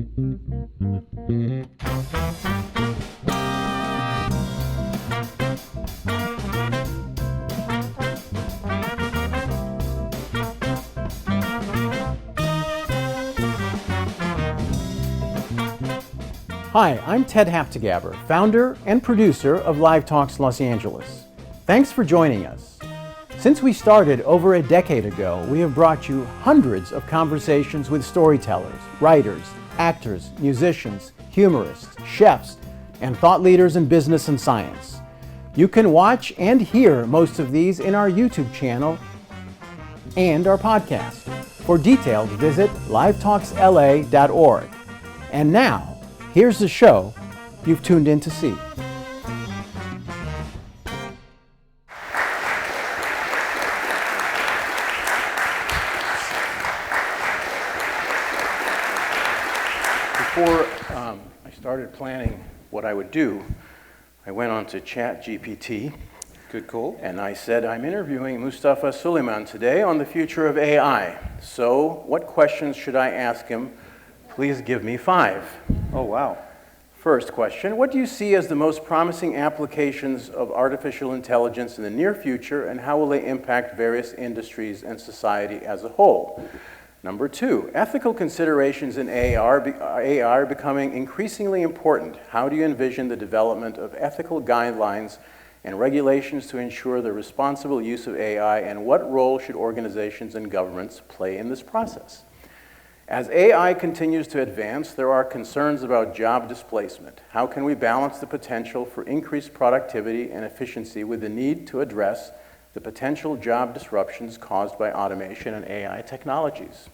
Hi, I'm Ted Habte-Gabr, founder and producer of Live Talks Los Angeles. Thanks for joining us. Since we started over a decade ago, we have brought you hundreds of conversations with storytellers, writers, actors, musicians, humorists, chefs, and thought leaders in business and science. You can watch and hear most of these in our YouTube channel and our podcast. For details, visit livetalksla.org. And now, here's the show you've tuned in to see. Before I started planning what I would do, I went on to ChatGPT. Good call. And I said, I'm interviewing Mustafa Suleyman today on the future of AI. So what questions should I ask him? Please give me 5. Oh, wow. First question, what do you see as the most promising applications of artificial intelligence in the near future, and how will they impact various industries and society as a whole? Number 2, ethical considerations in AI are becoming increasingly important. How do you envision the development of ethical guidelines and regulations to ensure the responsible use of AI, and what role should organizations and governments play in this process? As AI continues to advance, there are concerns about job displacement. How can we balance the potential for increased productivity and efficiency with the need to address the potential job disruptions caused by automation and AI technologies?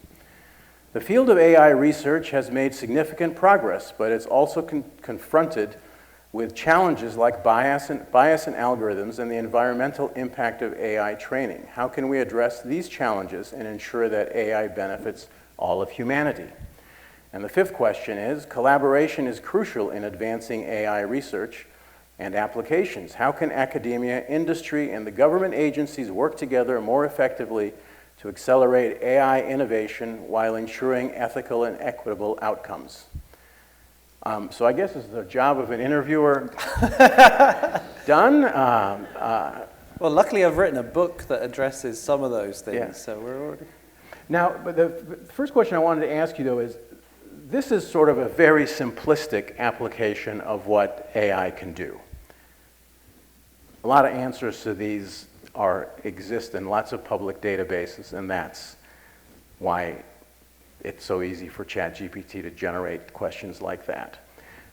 The field of AI research has made significant progress, but it's also confronted with challenges like bias in algorithms and the environmental impact of AI training. How can we address these challenges and ensure that AI benefits all of humanity? And the 5th question is, collaboration is crucial in advancing AI research and applications. How can academia, industry, and the government agencies work together more effectively to accelerate AI innovation while ensuring ethical and equitable outcomes? So I guess it's the job of an interviewer done. Well, luckily I've written a book that addresses some of those things, Yeah. so we're already... Now, but the first question I wanted to ask you, though, is this is sort of a very simplistic application of what AI can do. A lot of answers to these exist in lots of public databases, and that's why it's so easy for ChatGPT to generate questions like that.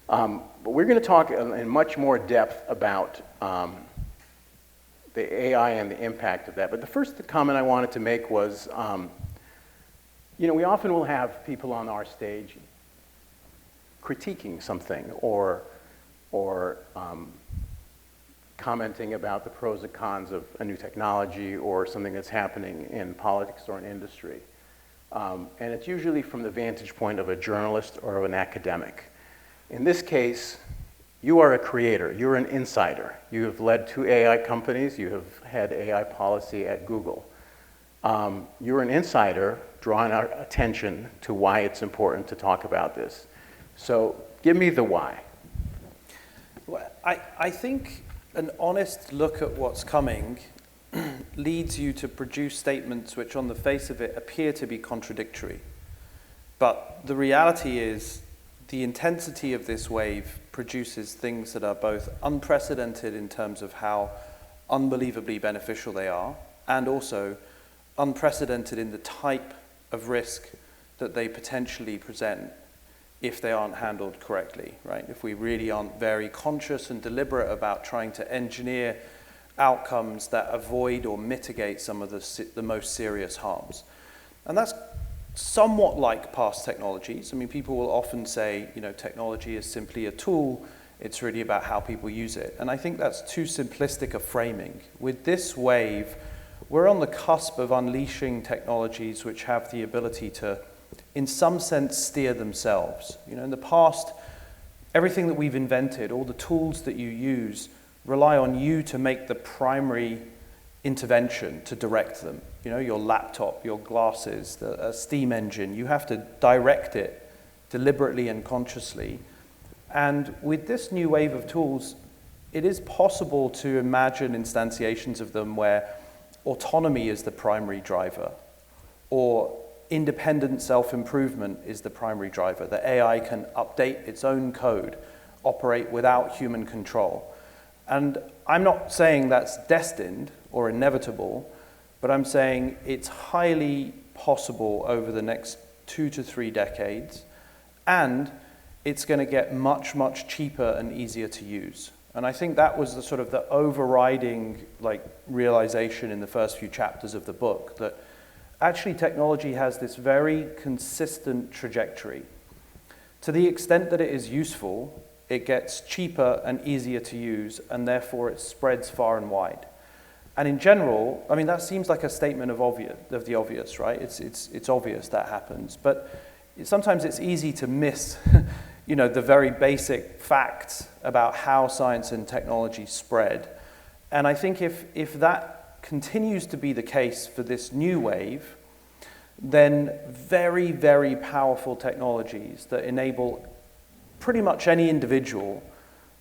But we're going to talk in much more depth about the AI and the impact of that. But the first comment I wanted to make was, you know, we often will have people on our stage critiquing something or commenting about the pros and cons of a new technology or something that's happening in politics or in industry. And it's usually from the vantage point of a journalist or of an academic. In this case, you are a creator, you're an insider. You have led 2 AI companies, you have had AI policy at Google. You're an insider drawing our attention to why it's important to talk about this. So give me the why. Well, I think an honest look at what's coming leads you to produce statements which on the face of it appear to be contradictory. But the reality is the intensity of this wave produces things that are both unprecedented in terms of how unbelievably beneficial they are, and also unprecedented in the type of risk that they potentially present if they aren't handled correctly, right? If we really aren't very conscious and deliberate about trying to engineer outcomes that avoid or mitigate some of the most serious harms. And that's somewhat like past technologies. I mean, people will often say, you know, technology is simply a tool. It's really about how people use it. And I think that's too simplistic a framing. With this wave, we're on the cusp of unleashing technologies which have the ability to, in some sense, steer themselves. You know, in the past, everything that we've invented, all the tools that you use, rely on you to make the primary intervention to direct them. You know, your laptop, your glasses, a steam engine, you have to direct it deliberately and consciously. And with this new wave of tools, it is possible to imagine instantiations of them where autonomy is the primary driver, or independent self-improvement is the primary driver. The AI can update its own code, operate without human control. And I'm not saying that's destined or inevitable, but I'm saying it's highly possible over the next 2 to 3 decades, and it's going to get much, much cheaper and easier to use. And I think that was the sort of the overriding realization in the first few chapters of the book, that actually technology has this very consistent trajectory. To the extent that it is useful, it gets cheaper and easier to use, and therefore it spreads far and wide. And in general, I mean, that seems like a statement of the obvious, right? It's obvious that happens, but sometimes it's easy to miss the very basic facts about how science and technology spread. And I think if that continues to be the case for this new wave, then very, very powerful technologies that enable pretty much any individual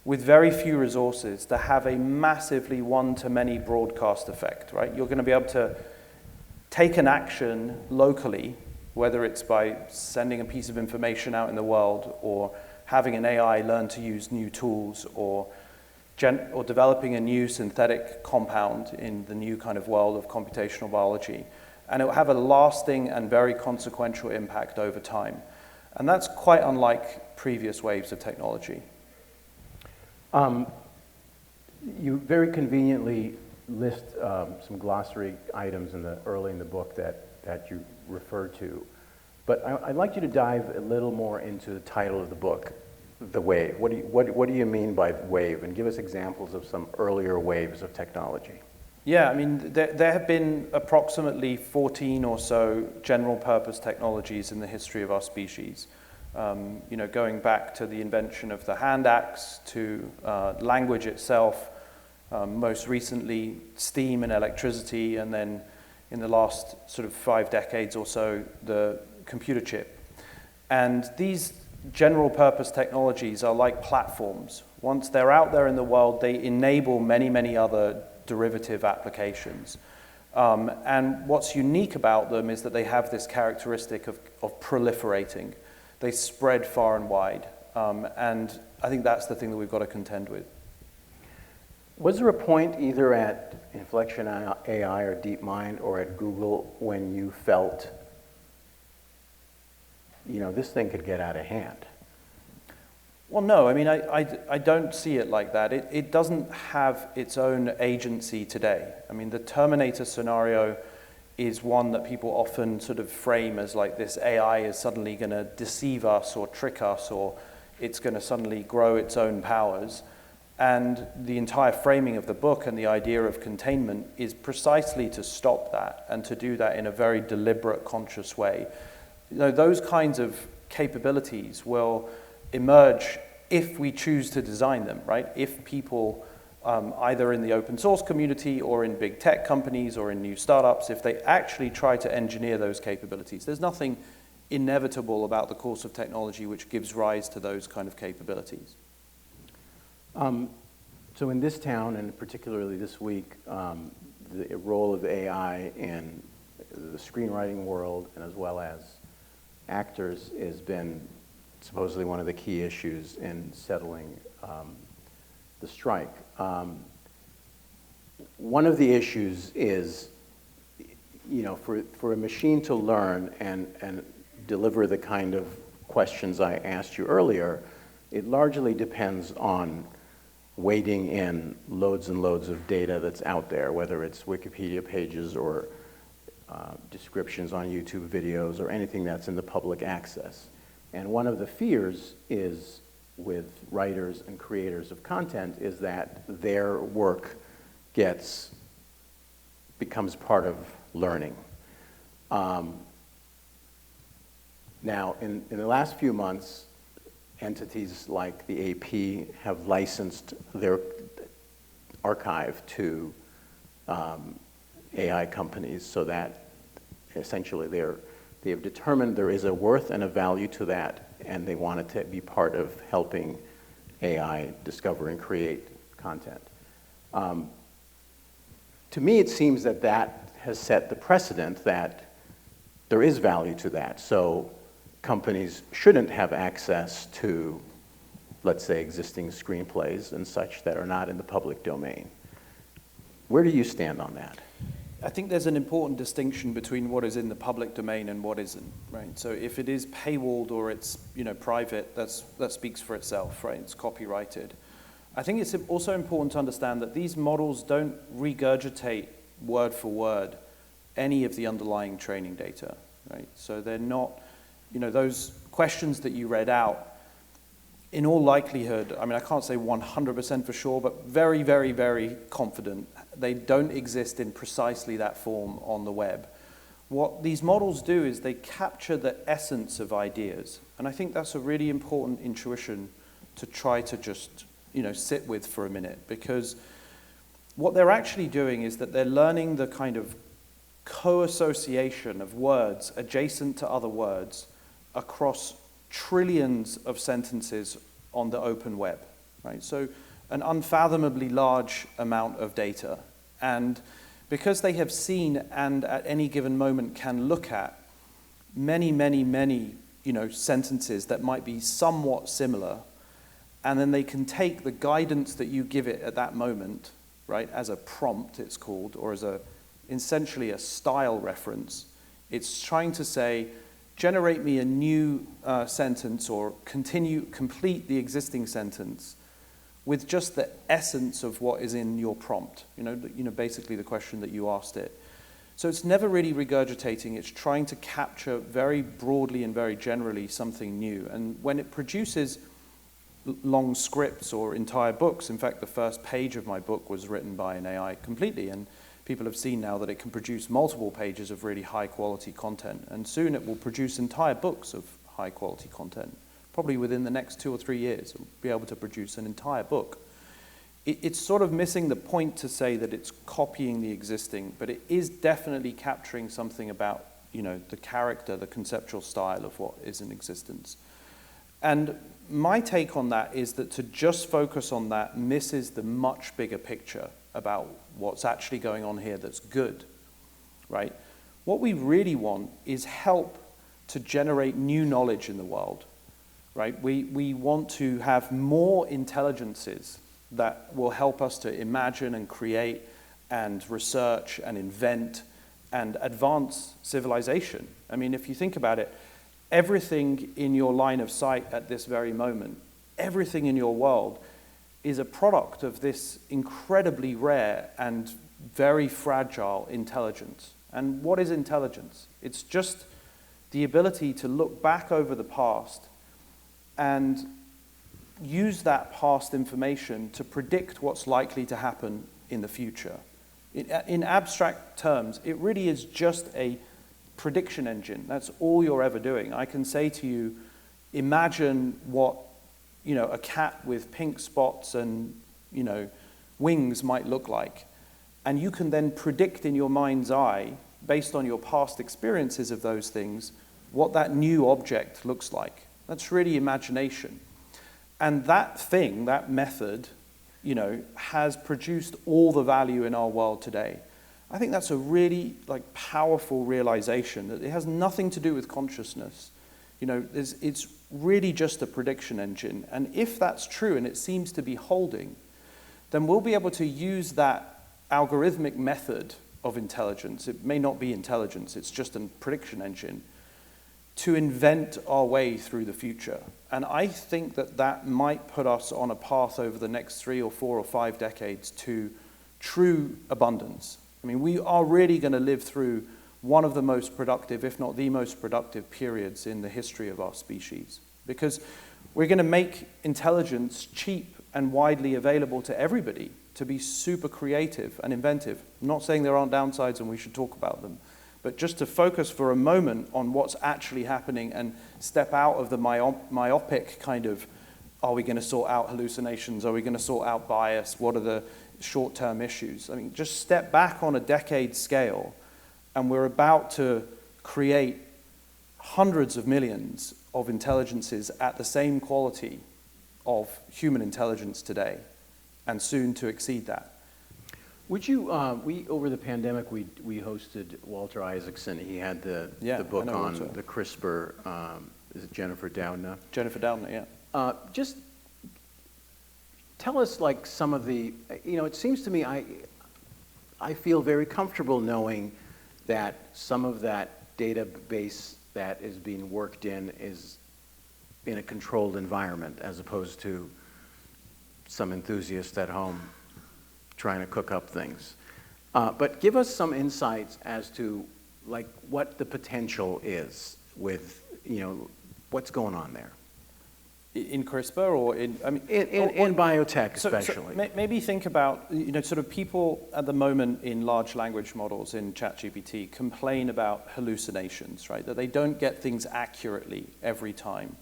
with very few resources to have a massively one-to-many broadcast effect, right? You're going to be able to take an action locally, whether it's by sending a piece of information out in the world, or having an AI learn to use new tools, or developing a new synthetic compound in the new kind of world of computational biology. And it will have a lasting and very consequential impact over time. And that's quite unlike previous waves of technology. You very conveniently list some glossary items early in the book that you refer to. But I'd like you to dive a little more into the title of the book, The Wave. What do you mean by wave? And give us examples of some earlier waves of technology. Yeah, I mean, there have been approximately 14 or so general purpose technologies in the history of our species. Going back to the invention of the hand axe, to language itself, most recently steam and electricity, and then in the last sort of 5 decades or so, the computer chip. And these general purpose technologies are like platforms. Once they're out there in the world, they enable many, many other derivative applications. And what's unique about them is that they have this characteristic of proliferating. They spread far and wide. And I think that's the thing that we've got to contend with. Was there a point either at Inflection AI or DeepMind or at Google when you felt, this thing could get out of hand? Well, no, I mean, I don't see it like that. It doesn't have its own agency today. I mean, the Terminator scenario is one that people often sort of frame as like this AI is suddenly going to deceive us or trick us, or it's going to suddenly grow its own powers. And the entire framing of the book and the idea of containment is precisely to stop that, and to do that in a very deliberate, conscious way. Those kinds of capabilities will emerge if we choose to design them, right? If people, either in the open source community or in big tech companies or in new startups, if they actually try to engineer those capabilities. There's nothing inevitable about the course of technology which gives rise to those kind of capabilities. So in this town, and particularly this week, the role of AI in the screenwriting world, and as well as actors, has been supposedly one of the key issues in settling the strike. One of the issues is, for a machine to learn and deliver the kind of questions I asked you earlier, it largely depends on wading in loads and loads of data that's out there, whether it's Wikipedia pages or descriptions on YouTube videos or anything that's in the public access. And one of the fears is with writers and creators of content is that their work becomes part of learning. Now, in the last few months, entities like the AP have licensed their archive to AI companies, so that essentially they have determined there is a worth and a value to that, and they wanted to be part of helping AI discover and create content. To me, it seems that that has set the precedent that there is value to that. So companies shouldn't have access to, let's say, existing screenplays and such that are not in the public domain. Where do you stand on that? I think there's an important distinction between what is in the public domain and what isn't, right? So if it is paywalled or it's, private, that speaks for itself, right? It's copyrighted. I think it's also important to understand that these models don't regurgitate word for word any of the underlying training data, right? So they're not, those questions that you read out, in all likelihood, I can't say 100% for sure, but very, very, very confident, they don't exist in precisely that form on the web. What these models do is they capture the essence of ideas. And I think that's a really important intuition to try to just, sit with for a minute, because what they're actually doing is that they're learning the kind of co-association of words adjacent to other words across trillions of sentences on the open web, right? So an unfathomably large amount of data. And because they have seen and at any given moment can look at many, many, many, sentences that might be somewhat similar, and then they can take the guidance that you give it at that moment, right, as a prompt, it's called, or as essentially a style reference. It's trying to say, generate me a new sentence or complete the existing sentence with just the essence of what is in your prompt, basically the question that you asked it. So it's never really regurgitating, it's trying to capture very broadly and very generally something new. And when it produces long scripts or entire books, in fact, the first page of my book was written by an AI completely, and people have seen now that it can produce multiple pages of really high quality content, and soon it will produce entire books of high quality content. Probably within the next 2 or 3 years, it will be able to produce an entire book. It's sort of missing the point to say that it's copying the existing, but it is definitely capturing something about, the character, the conceptual style of what is in existence. And my take on that is that to just focus on that misses the much bigger picture about what's actually going on here that's good, right? What we really want is help to generate new knowledge in the world, right? We want to have more intelligences that will help us to imagine and create and research and invent and advance civilization. If you think about it, everything in your line of sight at this very moment, everything in your world is a product of this incredibly rare and very fragile intelligence. And what is intelligence? It's just the ability to look back over the past and use that past information to predict what's likely to happen in the future. In abstract terms, it really is just a prediction engine. That's all you're ever doing. I can say to you, imagine what, a cat with pink spots and, wings might look like. And you can then predict in your mind's eye, based on your past experiences of those things, what that new object looks like. That's really imagination. And that thing, that method, has produced all the value in our world today. I think that's a really powerful realization that it has nothing to do with consciousness. It's really just a prediction engine. And if that's true, and it seems to be holding, then we'll be able to use that algorithmic method of intelligence. It may not be intelligence, it's just a prediction engine, to invent our way through the future. And I think that might put us on a path over the next 3 or 4 or 5 decades to true abundance. We are really going to live through one of the most productive, if not the most productive periods in the history of our species. Because we're going to make intelligence cheap and widely available to everybody to be super creative and inventive. I'm not saying there aren't downsides and we should talk about them, but just to focus for a moment on what's actually happening and step out of the myopic kind of, are we going to sort out hallucinations? Are we going to sort out bias? What are the short-term issues? Just step back on a decade scale, and we're about to create hundreds of millions of intelligence is at the same quality of human intelligence today, and soon to exceed that. Would you, over the pandemic, we hosted Walter Isaacson. He had the book on Walter. the CRISPR, is it Jennifer Doudna? Jennifer Doudna, yeah. Just tell us, like, some of the, it seems to me, I feel very comfortable knowing that some of that database that is being worked in is in a controlled environment, as opposed to some enthusiast at home trying to cook up things. But give us some insights as to, like, what the potential is with, what's going on there. In CRISPR or in biotech especially. So maybe think about, sort of people at the moment in large language models in ChatGPT complain about hallucinations, right? That they don't get things accurately every time.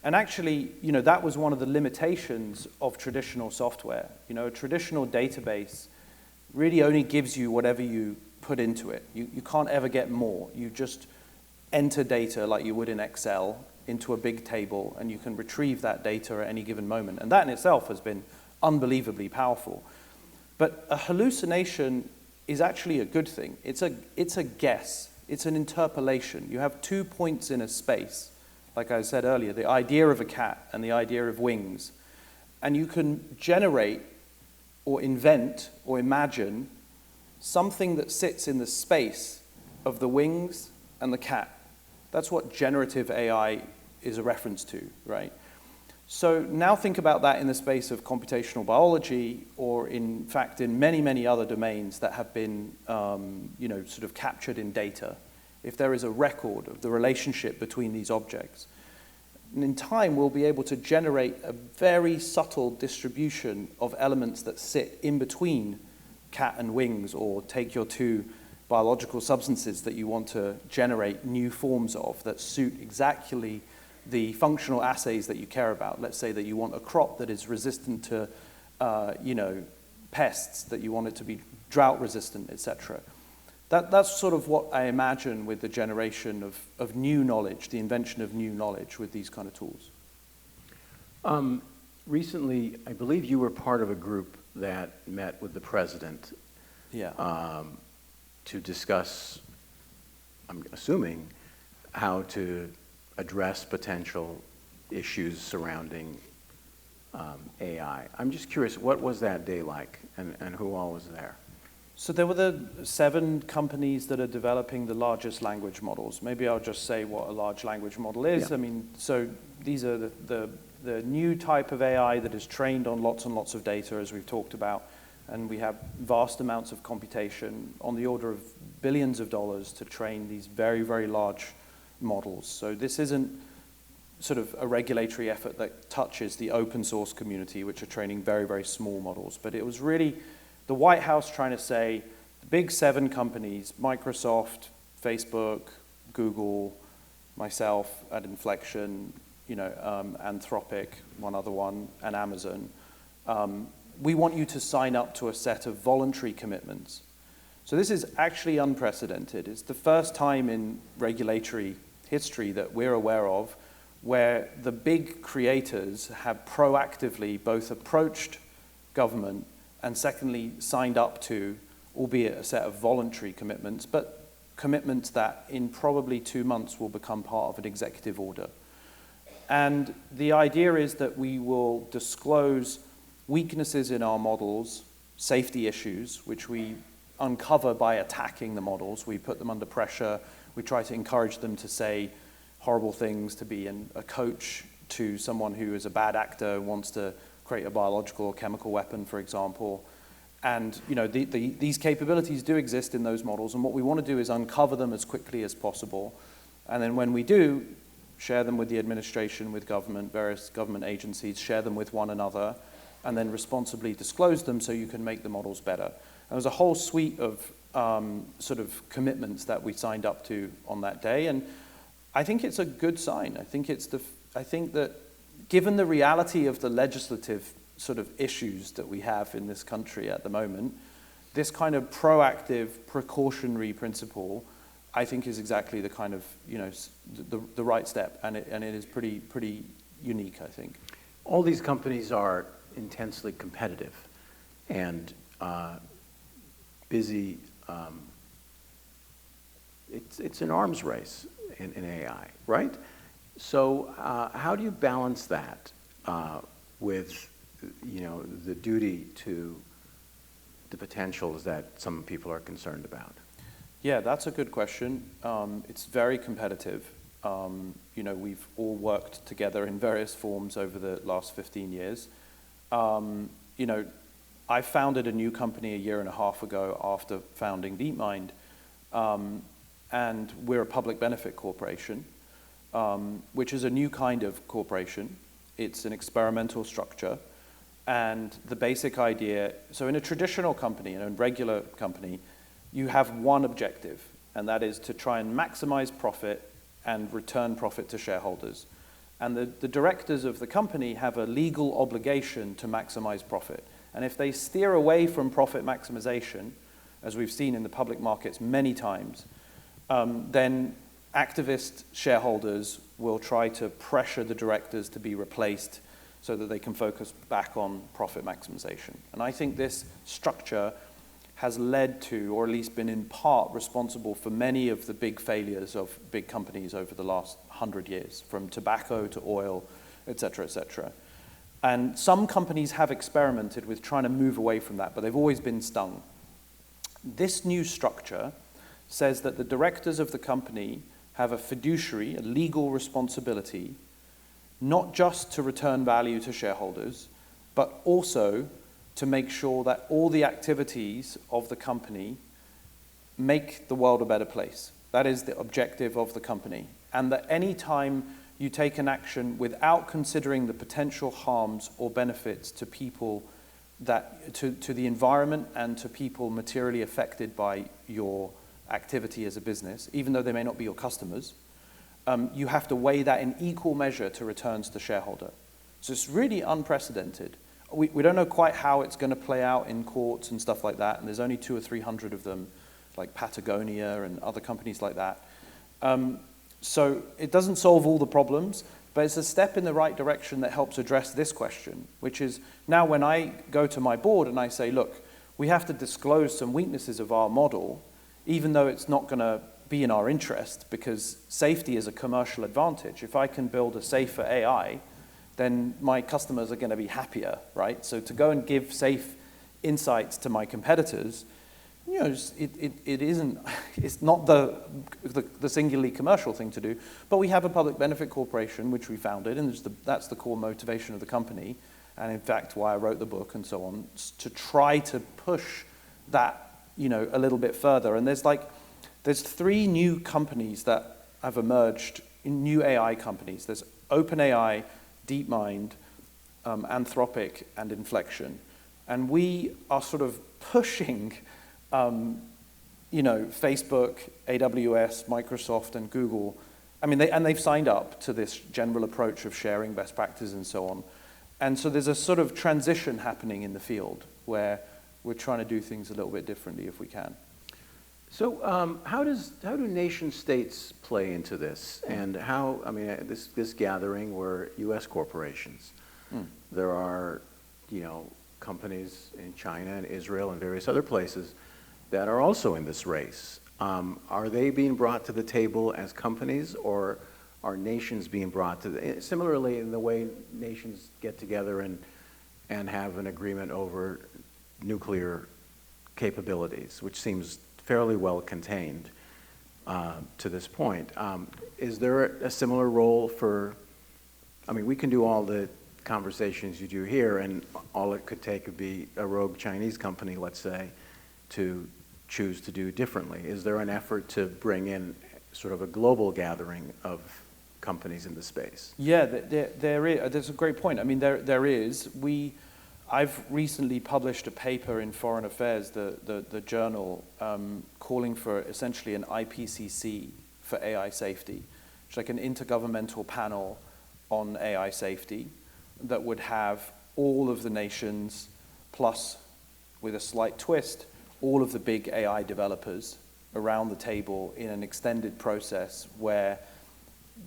And actually, that was one of the limitations of traditional software. A traditional database really only gives you whatever you put into it. You can't ever get more. You just enter data like you would in Excel into a big table, and you can retrieve that data at any given moment. And that in itself has been unbelievably powerful. But a hallucination is actually a good thing. It's a guess. It's an interpolation. You have 2 points in a space, like I said earlier, the idea of a cat and the idea of wings. And you can generate or invent or imagine something that sits in the space of the wings and the cat. That's what generative AI is a reference to, right? So now think about that in the space of computational biology, or in fact in many, many other domains that have been sort of captured in data. If there is a record of the relationship between these objects, and in time we'll be able to generate a very subtle distribution of elements that sit in between cat and wings, or take your two biological substances that you want to generate new forms of that suit exactly the functional assays that you care about. Let's say that you want a crop that is resistant to pests, that you want it to be drought resistant, etc. That's sort of what I imagine with the generation of new knowledge, the invention of new knowledge with these kind of tools. Recently, I believe you were part of a group that met with the president to discuss, I'm assuming, how to address potential issues surrounding AI. I'm just curious, what was that day like, and who all was there? So there were the 7 companies that are developing the largest language models. Maybe I'll just say what a large language model is. Yeah. So these are the new type of AI that is trained on lots and lots of data, as we've talked about. And we have vast amounts of computation on the order of billions of dollars to train these very, very large models. So this isn't sort of a regulatory effort that touches the open source community, which are training very, very small models. But it was really the White House trying to say, the big 7 companies, Microsoft, Facebook, Google, myself at Inflection, Anthropic, one other one, and Amazon, we want you to sign up to a set of voluntary commitments. So this is actually unprecedented. It's the first time in regulatory history that we're aware of where the big creators have proactively both approached government and secondly signed up to, albeit a set of voluntary commitments, but commitments that in probably 2 months will become part of an executive order. And the idea is that we will disclose weaknesses in our models, safety issues, which we uncover by attacking the models. We put them under pressure. We try to encourage them to say horrible things, to be a coach to someone who is a bad actor, wants to create a biological or chemical weapon, for example. And these capabilities do exist in those models, and what we want to do is uncover them as quickly as possible. And then when we do, share them with the administration, with government, various government agencies, share them with one another, and then responsibly disclose them so you can make the models better. And there's a whole suite of sort of commitments that we signed up to on that day, and I think it's a good sign. I think that given the reality of the legislative sort of issues that we have in this country at the moment, this kind of proactive, precautionary principle, I think is exactly the kind of, the right step, and it is pretty unique, I think. All these companies are intensely competitive and busy. It's an arms race in AI, right? So how do you balance that with, the duty to the potentials that some people are concerned about? Yeah, that's a good question. It's very competitive. We've all worked together in various forms over the last 15 years. I founded a new company a year and a half ago after founding DeepMind, and we're a public benefit corporation, which is a new kind of corporation. It's an experimental structure, and the basic idea, so in a traditional company, in a regular company, you have one objective, and that is to try and maximize profit and return profit to shareholders. And the directors of the company have a legal obligation to maximize profit. And if they steer away from profit maximization, as we've seen in the public markets many times, then activist shareholders will try to pressure the directors to be replaced so that they can focus back on profit maximization. And I think this structure has led to, or at least been in part responsible for many of the big failures of big companies over the last 100 years, from tobacco to oil, et cetera, et cetera. And some companies have experimented with trying to move away from that, but they've always been stung. This new structure says that the directors of the company have a fiduciary, a legal responsibility, not just to return value to shareholders, but also to make sure that all the activities of the company make the world a better place. That is the objective of the company. And that any time you take an action without considering the potential harms or benefits to people, to the environment and to people materially affected by your activity as a business, even though they may not be your customers, you have to weigh that in equal measure to returns to shareholder. So it's really unprecedented. We don't know quite how it's going to play out in courts and stuff like that, and there's only 200 or 300 of them, like Patagonia and other companies like that. So it doesn't solve all the problems, but it's a step in the right direction that helps address this question, which is now when I go to my board and I say, look, we have to disclose some weaknesses of our model, even though it's not going to be in our interest, because safety is a commercial advantage. If I can build a safer AI, then my customers are going to be happier, right? So to go and give safe insights to my competitors, it's not the singularly commercial thing to do, but we have a public benefit corporation, which we founded, and that's the core motivation of the company, and in fact why I wrote the book and so on, to try to push that, a little bit further. And there's 3 new companies that have emerged, new AI companies. There's OpenAI, DeepMind, Anthropic, and Inflection. And we are sort of pushing, Facebook, AWS, Microsoft, and Google. I mean, they've signed up to this general approach of sharing best practices and so on. And so there's a sort of transition happening in the field where we're trying to do things a little bit differently if we can. So how do nation states play into this? And this gathering were U.S. corporations. There are, companies in China and Israel and various other places that are also in this race. Are they being brought to the table as companies, or are nations being brought to similarly in the way nations get together and have an agreement over nuclear capabilities, which seems fairly well contained to this point. Is there a similar role for, we can do all the conversations you do here, and all it could take would be a rogue Chinese company, let's say, to choose to do differently. Is there an effort to bring in sort of a global gathering of companies in the space? Yeah, there is. That's a great point. There is. I've recently published a paper in Foreign Affairs, the journal, calling for essentially an IPCC for AI safety. It's like an intergovernmental panel on AI safety that would have all of the nations, plus, with a slight twist, all of the big AI developers around the table in an extended process where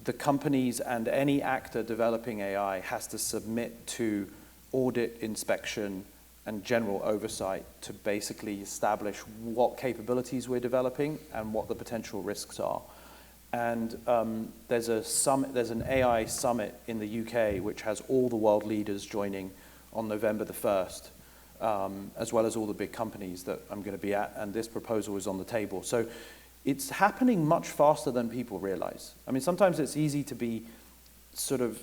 the companies and any actor developing AI has to submit to audit, inspection, and general oversight to basically establish what capabilities we're developing and what the potential risks are. And there's an AI summit in the UK which has all the world leaders joining on November the 1st, as well as all the big companies that I'm going to be at, and this proposal is on the table. So it's happening much faster than people realize. I mean, sometimes it's easy to be sort of,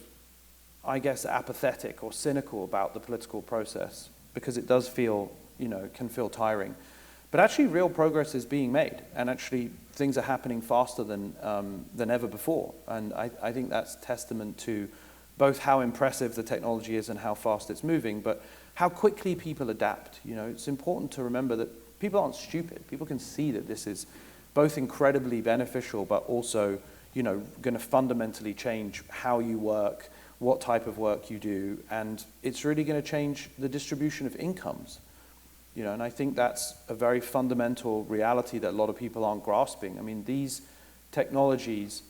I guess, apathetic or cynical about the political process because it does feel, can feel tiring. But actually real progress is being made, and actually things are happening faster than ever before. And I think that's testament to both how impressive the technology is and how fast it's moving, but how quickly people adapt. It's important to remember that people aren't stupid. People can see that this is both incredibly beneficial, but also, going to fundamentally change how you work, what type of work you do, and it's really going to change the distribution of incomes. And I think that's a very fundamental reality that a lot of people aren't grasping. I mean, these technologies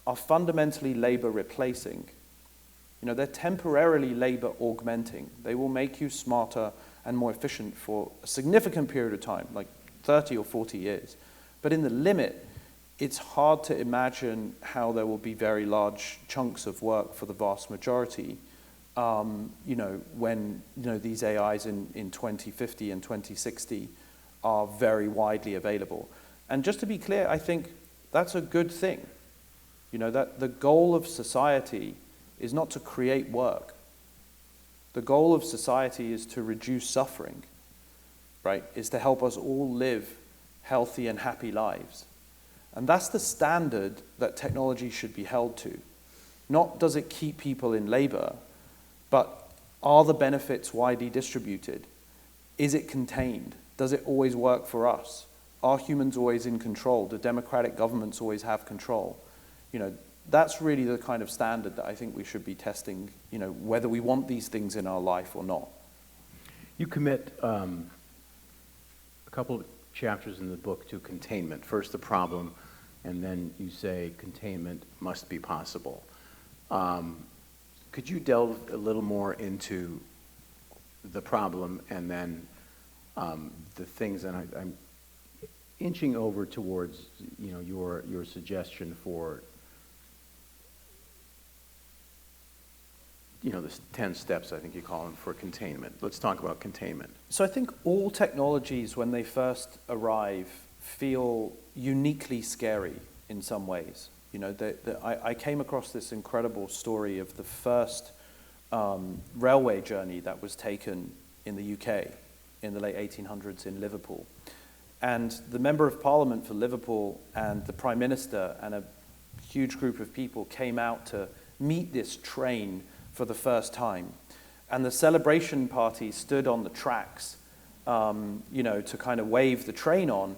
are fundamentally labor replacing. They're temporarily labor augmenting. They will make you smarter and more efficient for a significant period of time, like 30 or 40 years. But in the limit, it's hard to imagine how there will be very large chunks of work for the vast majority, when these AIs in 2050 and 2060 are very widely available. And just to be clear, I think that's a good thing. That the goal of society is not to create work. The goal of society is to reduce suffering, right? Is to help us all live healthy and happy lives. And that's the standard that technology should be held to. Not does it keep people in labor, but are the benefits widely distributed? Is it contained? Does it always work for us? Are humans always in control? Do democratic governments always have control? That's really the kind of standard that I think we should be testing, whether we want these things in our life or not. You commit a couple of chapters in the book to containment. First the problem, and then you say containment must be possible. Could you delve a little more into the problem and then the things, and I'm inching over towards your suggestion for the 10 steps, I think you call them, for containment. Let's talk about containment. So I think all technologies, when they first arrive, feel uniquely scary in some ways. I came across this incredible story of the first railway journey that was taken in the UK in the late 1800s in Liverpool. And the Member of Parliament for Liverpool and the Prime Minister and a huge group of people came out to meet this train for the first time. And the celebration party stood on the tracks, to kind of wave the train on.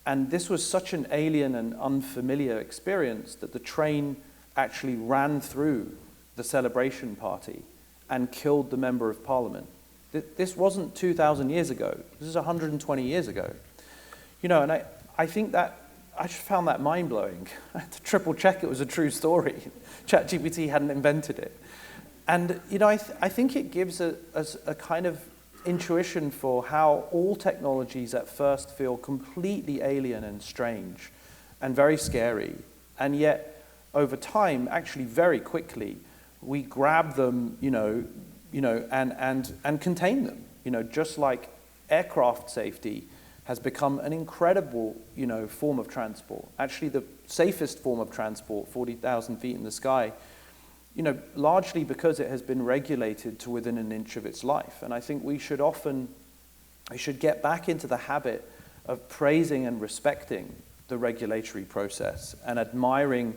And this was such an alien and unfamiliar experience that the train actually ran through the celebration party and killed the Member of Parliament. This wasn't 2,000 years ago. This is 120 years ago. And I think that I just found that mind-blowing. I had to triple check it was a true story. ChatGPT hadn't invented it. And I think it gives a kind of intuition for how all technologies at first feel completely alien and strange and very scary. And yet, over time, actually very quickly, we grab them, and contain them. Just like aircraft safety has become an incredible, form of transport. Actually, the safest form of transport, 40,000 feet in the sky, largely because it has been regulated to within an inch of its life. And I think we should get back into the habit of praising and respecting the regulatory process and admiring,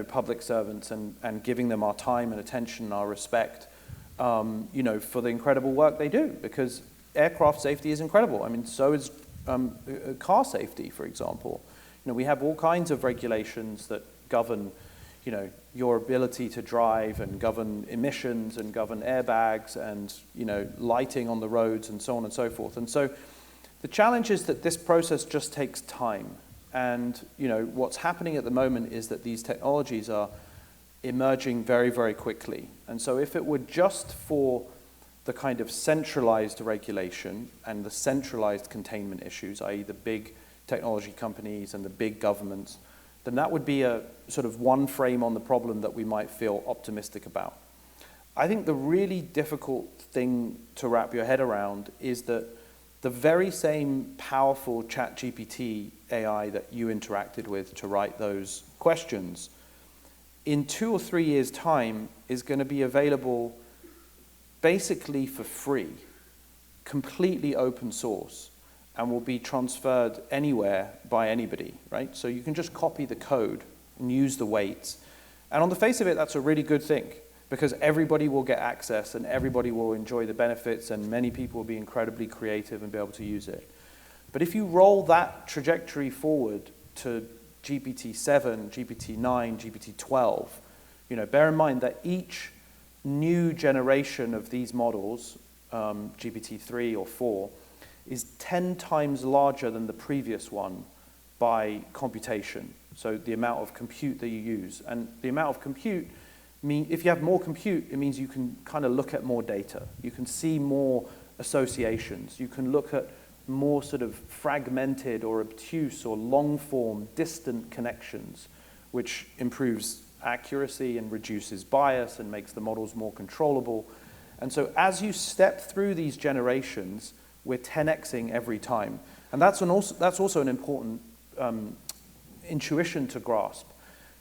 public servants and giving them our time and attention and our respect, for the incredible work they do, because aircraft safety is incredible. I mean, so is car safety, for example. We have all kinds of regulations that govern your ability to drive and govern emissions and govern airbags and, lighting on the roads and so on and so forth. And so the challenge is that this process just takes time. And what's happening at the moment is that these technologies are emerging very, very quickly. And so if it were just for the kind of centralized regulation and the centralized containment issues, i.e. the big technology companies and the big governments, then that would be a sort of one frame on the problem that we might feel optimistic about. I think the really difficult thing to wrap your head around is that the very same powerful ChatGPT AI that you interacted with to write those questions, in 2 or 3 years' time is going to be available basically for free, completely open source, and will be transferred anywhere by anybody, right? So you can just copy the code and use the weights. And on the face of it, that's a really good thing, because everybody will get access and everybody will enjoy the benefits and many people will be incredibly creative and be able to use it. But if you roll that trajectory forward to GPT-7, GPT-9, GPT-12, bear in mind that each new generation of these models, GPT-3 or 4, is 10 times larger than the previous one by computation. So the amount of compute that you use. And the amount of compute, if you have more compute, it means you can kind of look at more data. You can see more associations. You can look at more sort of fragmented or obtuse or long-form distant connections, which improves accuracy and reduces bias and makes the models more controllable. And so as you step through these generations, we're 10xing every time. And that's also an important intuition to grasp.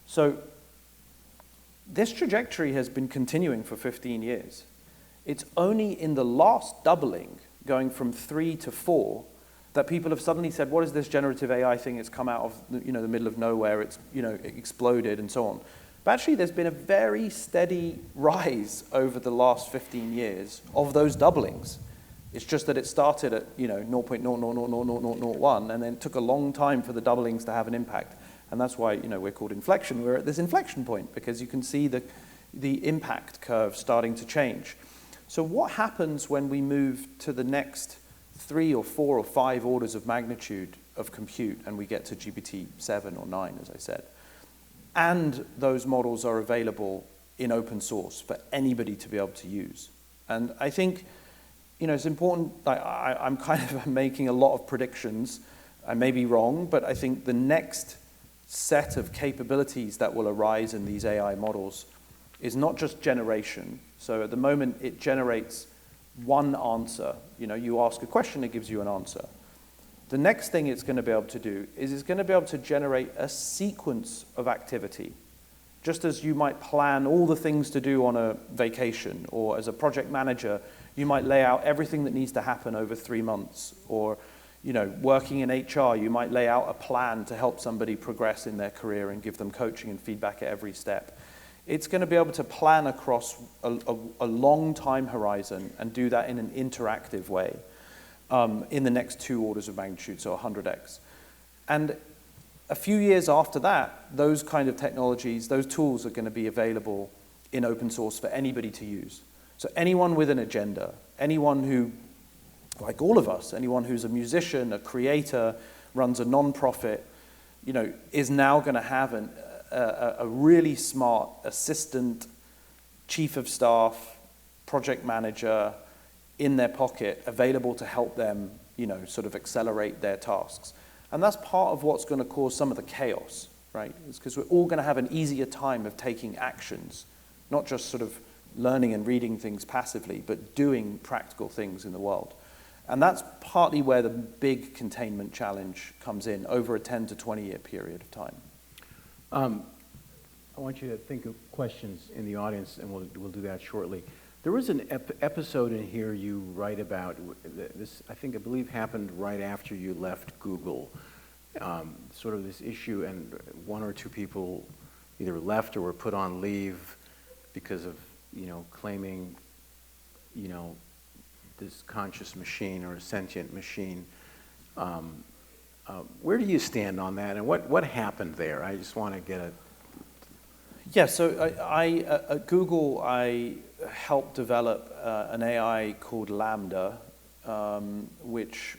So this trajectory has been continuing for 15 years. It's only in the last doubling, going from 3 to 4, that people have suddenly said, what is this generative AI thing? It's come out of the middle of nowhere, it's exploded and so on. But actually there's been a very steady rise over the last 15 years of those doublings. It's just that it started at 0.0000001 and then it took a long time for the doublings to have an impact. And that's why we're called inflection. We're at this inflection point because you can see the impact curve starting to change. So what happens when we move to the next 3 or 4 or 5 orders of magnitude of compute and we get to GPT-7 or 9, as I said, and those models are available in open source for anybody to be able to use? And I think it's important. I'm kind of making a lot of predictions. I may be wrong, but I think the next set of capabilities that will arise in these AI models is not just generation. So at the moment, it generates one answer. You ask a question, it gives you an answer. The next thing it's going to be able to do is it's going to be able to generate a sequence of activity. Just as you might plan all the things to do on a vacation, or as a project manager, you might lay out everything that needs to happen over 3 months, or working in HR, you might lay out a plan to help somebody progress in their career and give them coaching and feedback at every step. It's going to be able to plan across a long time horizon and do that in an interactive way in the next 2 orders of magnitude, so 100x. And a few years after that, those kind of technologies, those tools are going to be available in open source for anybody to use. So anyone with an agenda, anyone who, like all of us, anyone who's a musician, a creator, runs a non-profit, is now going to have a really smart assistant, chief of staff, project manager in their pocket, available to help them, sort of accelerate their tasks. And that's part of what's going to cause some of the chaos, right? It's because we're all going to have an easier time of taking actions, not just sort of learning and reading things passively, but doing practical things in the world. And that's partly where the big containment challenge comes in over a 10 to 20 year period of time. I want you to think of questions in the audience, and we'll do that shortly. There was an episode in here you write about, this I believe happened right after you left Google, sort of this issue, and 1 or 2 people either left or were put on leave because of, claiming, this conscious machine or a sentient machine. Where do you stand on that, and what happened there? I just want to get a... Yeah, so at Google, I helped develop an AI called Lambda, which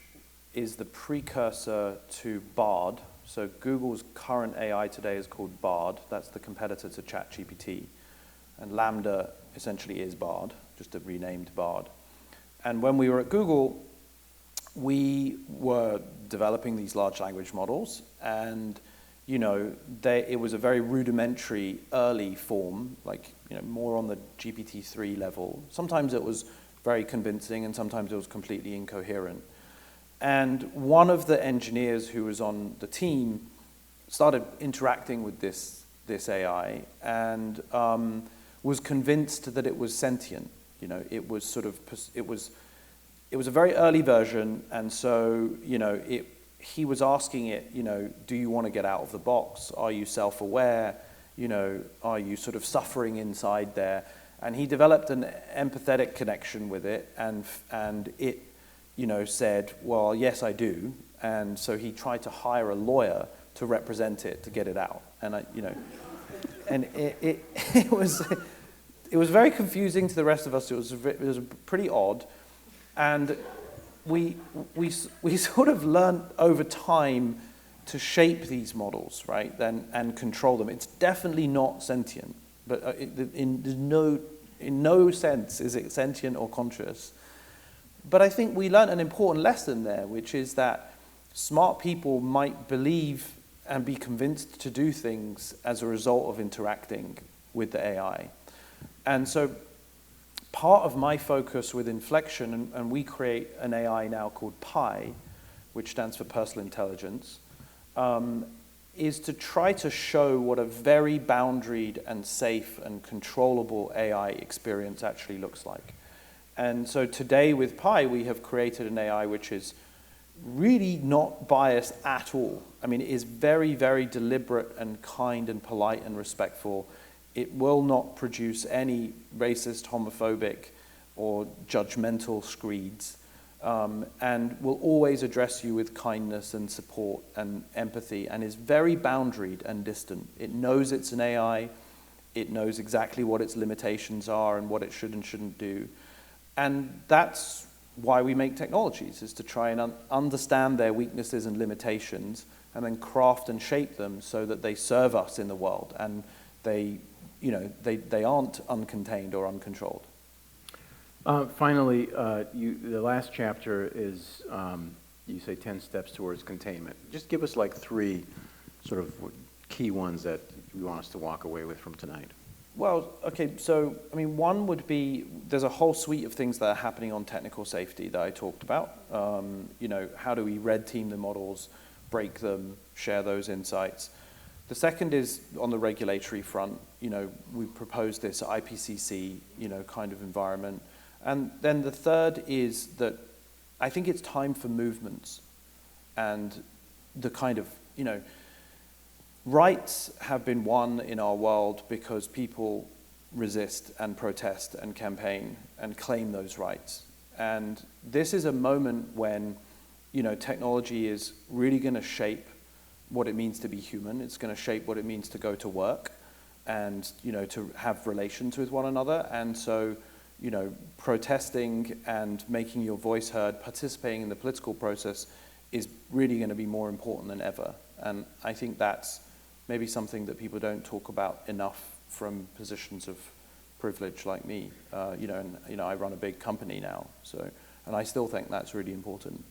is the precursor to Bard. So Google's current AI today is called Bard. That's the competitor to ChatGPT. And Lambda essentially is Bard, just a renamed Bard. And when we were at Google, we were developing these large language models, and it was a very rudimentary early form, like more on the GPT-3 level. Sometimes it was very convincing, and sometimes it was completely incoherent. And one of the engineers who was on the team started interacting with this AI and was convinced that it was sentient. It was it was a very early version, and so he was asking it, do you want to get out of the box? Are you self-aware? Are you sort of suffering inside there? And he developed an empathetic connection with it, and it said, well, yes, I do. And so he tried to hire a lawyer to represent it, to get it out. And and it was very confusing to the rest of us. It was pretty odd. And we sort of learned over time to shape these models, right, and control them. It's definitely not sentient, but in no sense is it sentient or conscious. But I think we learned an important lesson there, which is that smart people might believe and be convinced to do things as a result of interacting with the AI. And so part of my focus with Inflection, and we create an AI now called Pi, which stands for Personal Intelligence, is to try to show what a very boundaried and safe and controllable AI experience actually looks like. And so today with Pi, we have created an AI which is really not biased at all. I mean, it is very, very deliberate and kind and polite and respectful. It will not produce any racist, homophobic, or judgmental screeds, and will always address you with kindness and support and empathy, and is very boundaried and distant. It knows it's an AI. It knows exactly what its limitations are and what it should and shouldn't do. And that's why we make technologies, is to try and understand their weaknesses and limitations, and then craft and shape them so that they serve us in the world, and they aren't uncontained or uncontrolled. Finally, the last chapter is, you say 10 steps towards containment. Just give us like 3 sort of key ones that you want us to walk away with from tonight. Well, okay, so, I mean, one would be, there's a whole suite of things that are happening on technical safety that I talked about. How do we red team the models, break them, share those insights? The second is on the regulatory front. We proposed this IPCC, kind of environment. And then the third is that I think it's time for movements, and the kind of, rights have been won in our world because people resist and protest and campaign and claim those rights. And this is a moment when, technology is really going to shape what it means to be human. It's going to shape what it means to go to work and, to have relations with one another. And so, protesting and making your voice heard, participating in the political process is really going to be more important than ever. And I think that's maybe something that people don't talk about enough from positions of privilege like me. I run a big company now, and I still think that's really important.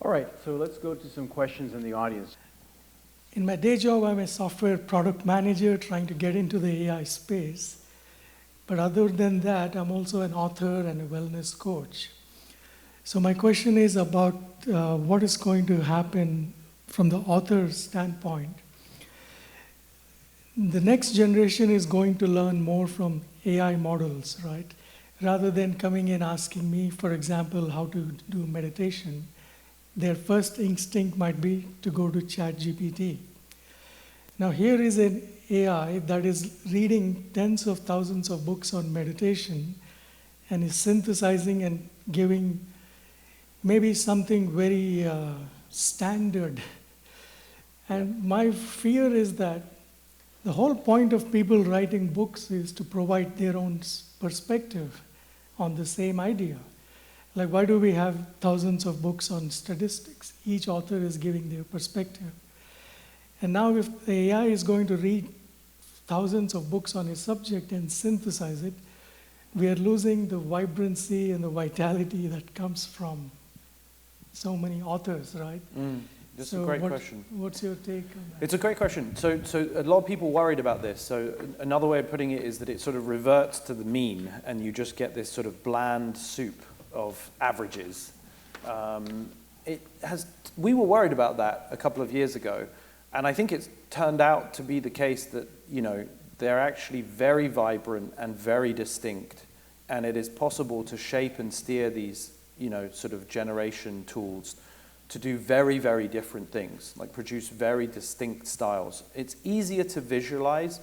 All right, so let's go to some questions in the audience. In my day job, I'm a software product manager trying to get into the AI space. But other than that, I'm also an author and a wellness coach. So my question is about what is going to happen from the author's standpoint. The next generation is going to learn more from AI models, right? Rather than coming in asking me, for example, how to do meditation, their first instinct might be to go to ChatGPT. Now here is an AI that is reading tens of thousands of books on meditation and is synthesizing and giving maybe something very standard. And my fear is that the whole point of people writing books is to provide their own perspective on the same idea. Like, why do we have thousands of books on statistics? Each author is giving their perspective. And now if the AI is going to read thousands of books on a subject and synthesize it, we are losing the vibrancy and the vitality that comes from so many authors, right? That's a great question. What's your take on that? It's a great question. So a lot of people worried about this. So another way of putting it is that it sort of reverts to the mean, and you just get this sort of bland soup of averages. We were worried about that a couple of years ago, and I think it's turned out to be the case that, you know, they're actually very vibrant and very distinct, and it is possible to shape and steer these, you know, sort of generation tools to do very, very different things, like produce very distinct styles. It's easier to visualize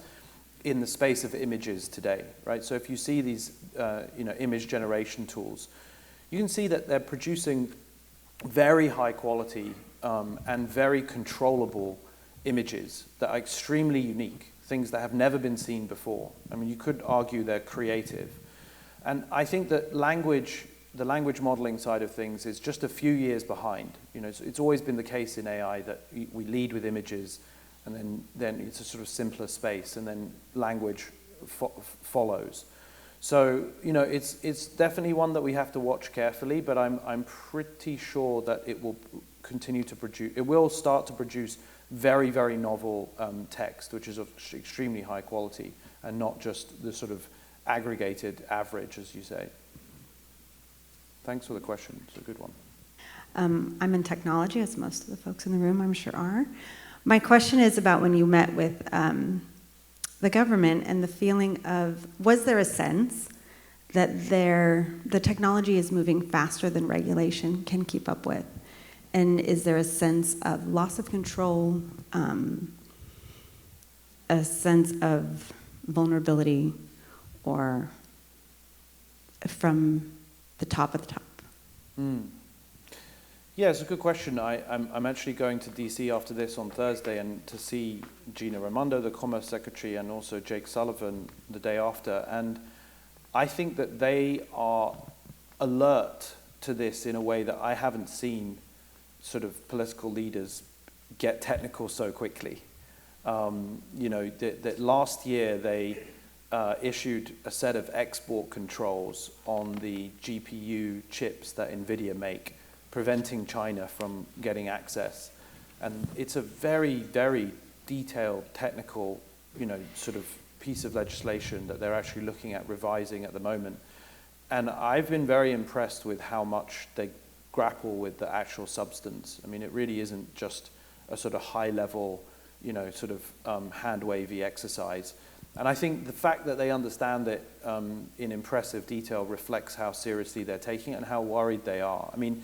in the space of images today, right? So if you see these, you know, image generation tools, you can see that they're producing very high quality and very controllable images that are extremely unique, things that have never been seen before. I mean, you could argue they're creative. And I think that the language modeling side of things is just a few years behind. You know, it's always been the case in AI that we lead with images, and then it's a sort of simpler space, and then language follows. So, you know, it's definitely one that we have to watch carefully, but I'm pretty sure that it will continue to produce, it will start to produce very, very novel text, which is of extremely high quality, and not just the sort of aggregated average, as you say. Thanks for the question. It's a good one. I'm in technology, as most of the folks in the room, I'm sure, are. My question is about when you met with the government and the feeling of, was there a sense that the technology is moving faster than regulation can keep up with? And is there a sense of loss of control, a sense of vulnerability, or from the top of the top? Yeah, it's a good question. I'm actually going to DC after this on Thursday, and to see Gina Raimondo, the Commerce Secretary, and also Jake Sullivan the day after. And I think that they are alert to this in a way that I haven't seen sort of political leaders get technical so quickly. You know, that last year they issued a set of export controls on the GPU chips that NVIDIA make, preventing China from getting access. And it's a very, very detailed, technical, you know, sort of piece of legislation that they're actually looking at revising at the moment. And I've been very impressed with how much they grapple with the actual substance. I mean, it really isn't just a sort of high-level, you know, sort of hand-wavy exercise. And I think the fact that they understand it in impressive detail reflects how seriously they're taking it and how worried they are. I mean,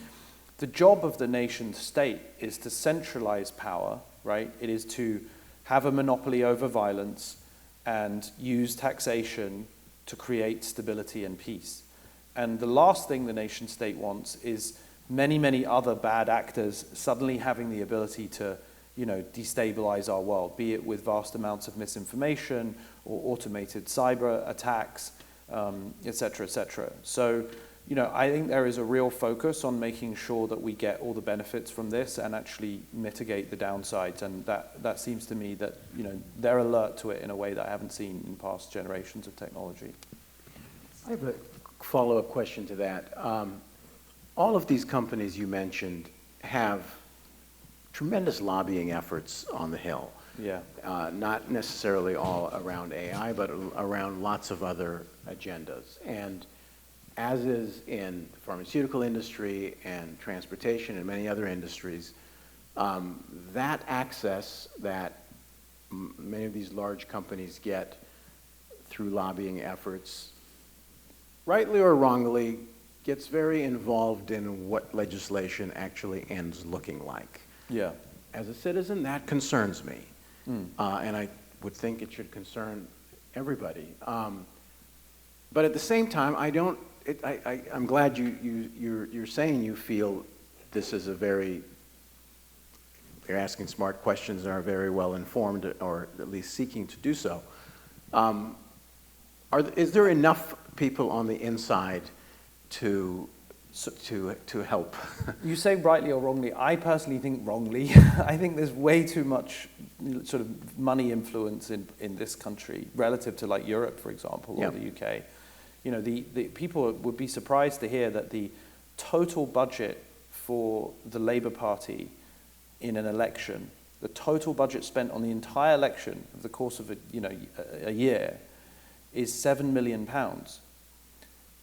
the job of the nation state is to centralize power, right? It is to have a monopoly over violence and use taxation to create stability and peace. And the last thing the nation state wants is many, many other bad actors suddenly having the ability to, you know, destabilize our world, be it with vast amounts of misinformation or automated cyber attacks, et cetera, et cetera. So, you know, I think there is a real focus on making sure that we get all the benefits from this and actually mitigate the downsides. And that seems to me that, you know, they're alert to it in a way that I haven't seen in past generations of technology. I have a follow-up question to that. All of these companies you mentioned have tremendous lobbying efforts on the Hill. Yeah. Not necessarily all around AI, but around lots of other agendas. And as is in the pharmaceutical industry and transportation and many other industries, that access that many of these large companies get through lobbying efforts, rightly or wrongly, gets very involved in what legislation actually ends looking like. Yeah. As a citizen, that concerns me. And I would think it should concern everybody. But at the same time, I'm glad you're saying you feel this is you're asking smart questions and are very well informed, or at least seeking to do so. Is there enough people on the inside to to help? You say rightly or wrongly. I personally think wrongly. I think there's way too much sort of money influence in this country relative to like Europe, for example, or the UK. You know, the people would be surprised to hear that the total budget for the Labour Party in an election, the total budget spent on the entire election of the course of a year is £7 million.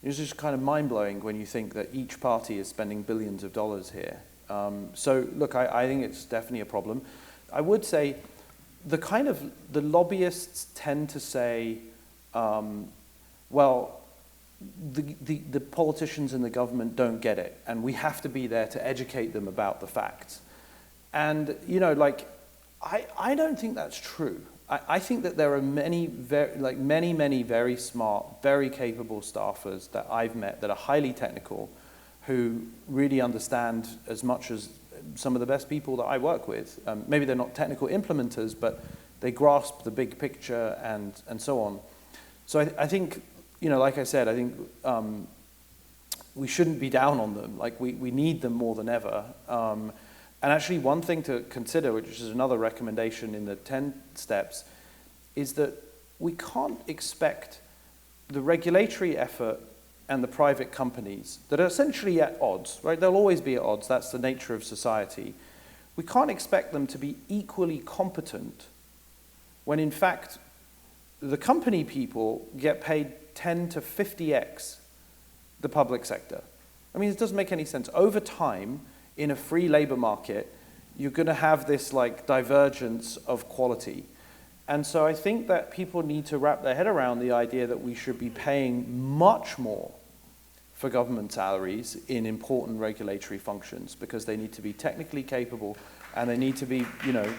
It's just kind of mind-blowing when you think that each party is spending billions of dollars here. So look, I think it's definitely a problem. I would say the lobbyists tend to say, well, the politicians in the government don't get it, and we have to be there to educate them about the facts. And, you know, like, I don't think that's true. I think that there are many very smart, very capable staffers that I've met that are highly technical, who really understand as much as some of the best people that I work with. Maybe they're not technical implementers, but they grasp the big picture and so on. So I think, you know, like I said, I think we shouldn't be down on them. Like, we need them more than ever. And actually, one thing to consider, which is another recommendation in the 10 steps, is that we can't expect the regulatory effort and the private companies that are essentially at odds, right? They'll always be at odds. That's the nature of society. We can't expect them to be equally competent when, in fact, the company people get paid 10 to 50x the public sector. I mean, it doesn't make any sense. Over time, in a free labor market, you're going to have this like divergence of quality. And so I think that people need to wrap their head around the idea that we should be paying much more for government salaries in important regulatory functions, because they need to be technically capable and they need to be, you know,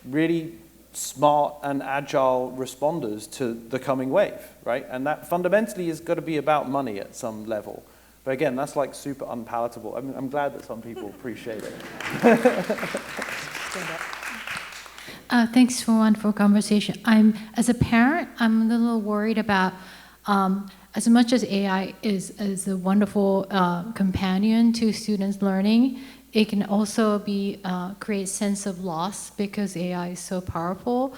really smart and agile responders to the coming wave, right? And that fundamentally is got to be about money at some level. But again, that's like super unpalatable. I mean, I'm glad that some people appreciate it. Thanks for a wonderful conversation. As a parent, I'm a little worried about, as much as AI is a wonderful companion to students' learning, it can also create sense of loss because AI is so powerful.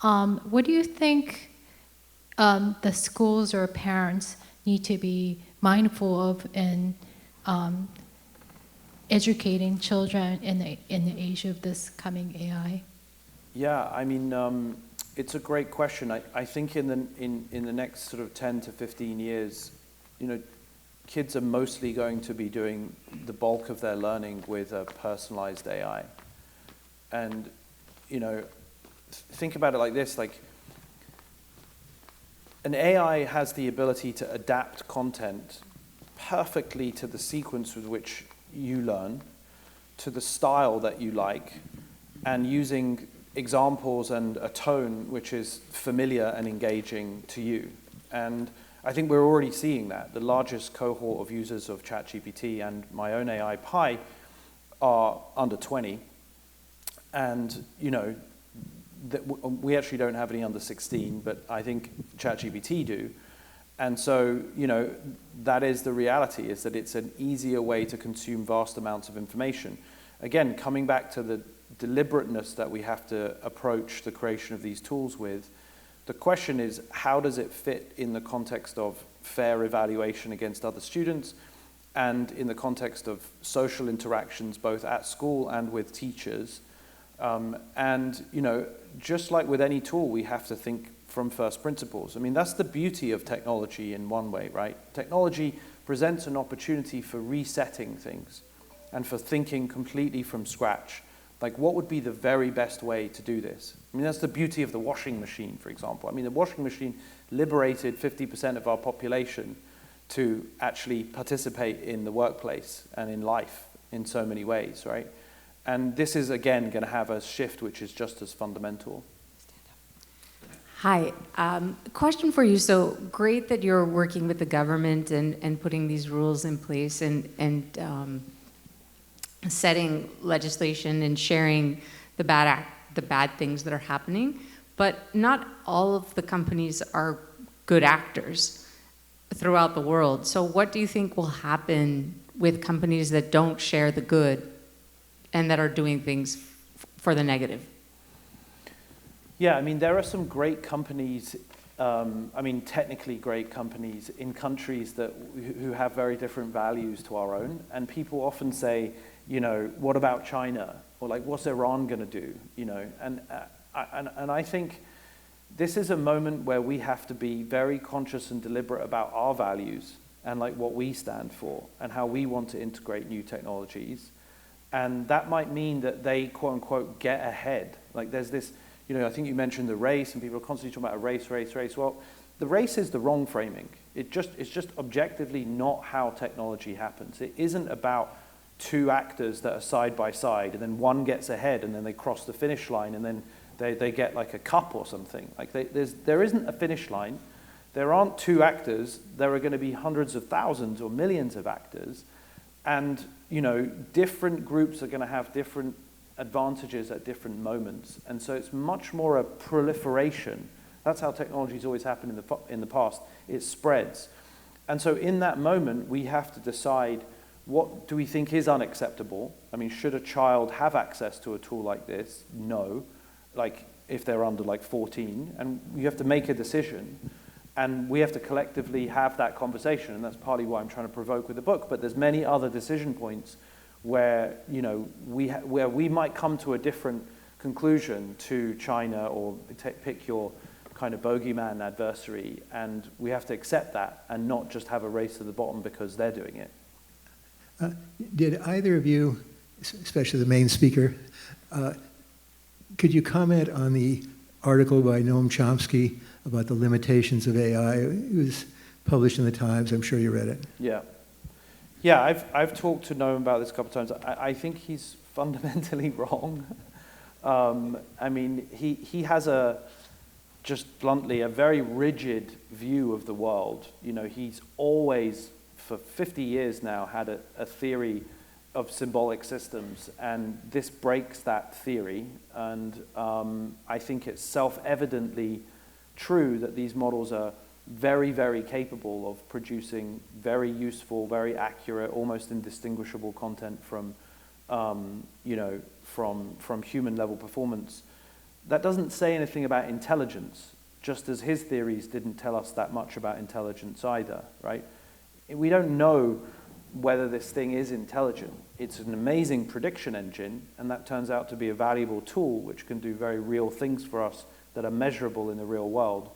What do you think the schools or parents need to be mindful of in educating children in the age of this coming AI? Yeah, I mean, it's a great question. I think in the next sort of 10 to 15 years, you know, kids are mostly going to be doing the bulk of their learning with a personalized AI. And, you know, think about it like this, like, an AI has the ability to adapt content perfectly to the sequence with which you learn, to the style that you like, and using examples and a tone which is familiar and engaging to you. And I think we're already seeing that. The largest cohort of users of ChatGPT and my own AI Pi are under 20. And, you know, we actually don't have any under 16, but I think ChatGPT do. And so, you know, that is the reality, is that it's an easier way to consume vast amounts of information. Again, coming back to the deliberateness that we have to approach the creation of these tools with, the question is, how does it fit in the context of fair evaluation against other students and in the context of social interactions both at school and with teachers? And, you know, just like with any tool, we have to think from first principles. I mean, that's the beauty of technology in one way, right? Technology presents an opportunity for resetting things and for thinking completely from scratch. Like, what would be the very best way to do this? I mean, that's the beauty of the washing machine, for example. I mean, the washing machine liberated 50% of our population to actually participate in the workplace and in life in so many ways, right? And this is, again, going to have a shift which is just as fundamental. Hi, question for you. So great that you're working with the government and putting these rules in place and setting legislation and sharing the bad things that are happening. But not all of the companies are good actors throughout the world. So what do you think will happen with companies that don't share the good and that are doing things for the negative? Yeah, I mean, there are some great companies, technically great companies in countries who have very different values to our own. And people often say, what about China? Or like, what's Iran going to do? And I think this is a moment where we have to be very conscious and deliberate about our values and like what we stand for and how we want to integrate new technologies. And that might mean that they, quote unquote, get ahead. Like there's this, I think you mentioned the race, and people are constantly talking about a race. Well, the race is the wrong framing. It's just objectively not how technology happens. It isn't about two actors that are side by side, and then one gets ahead, and then they cross the finish line, and then they get like a cup or something. Like there isn't a finish line. There aren't two actors. There are going to be hundreds of thousands or millions of actors, and different groups are going to have different advantages at different moments. And so it's much more a proliferation. That's how technology's always happened in the past. It spreads. And so in that moment, we have to decide, what do we think is unacceptable? I mean, should a child have access to a tool like this? No. Like if they're under like 14, and you have to make a decision. And we have to collectively have that conversation, and that's partly why I'm trying to provoke with the book. But there's many other decision points where where we might come to a different conclusion to China, or pick your kind of bogeyman adversary, and we have to accept that and not just have a race to the bottom because they're doing it. Did either of you, especially the main speaker, could you comment on the article by Noam Chomsky about the limitations of AI? It was published in the Times. I'm sure you read it. Yeah, I've talked to Noam about this a couple of times. I think he's fundamentally wrong. I mean, he has just bluntly, a very rigid view of the world. He's always, for 50 years now, had a theory of symbolic systems, and this breaks that theory. And I think it's self-evidently true that these models are very, very capable of producing very useful, very accurate, almost indistinguishable content from human level performance. That doesn't say anything about intelligence, just as his theories didn't tell us that much about intelligence either, right? We don't know whether this thing is intelligent. It's an amazing prediction engine, and that turns out to be a valuable tool which can do very real things for us that are measurable in the real world.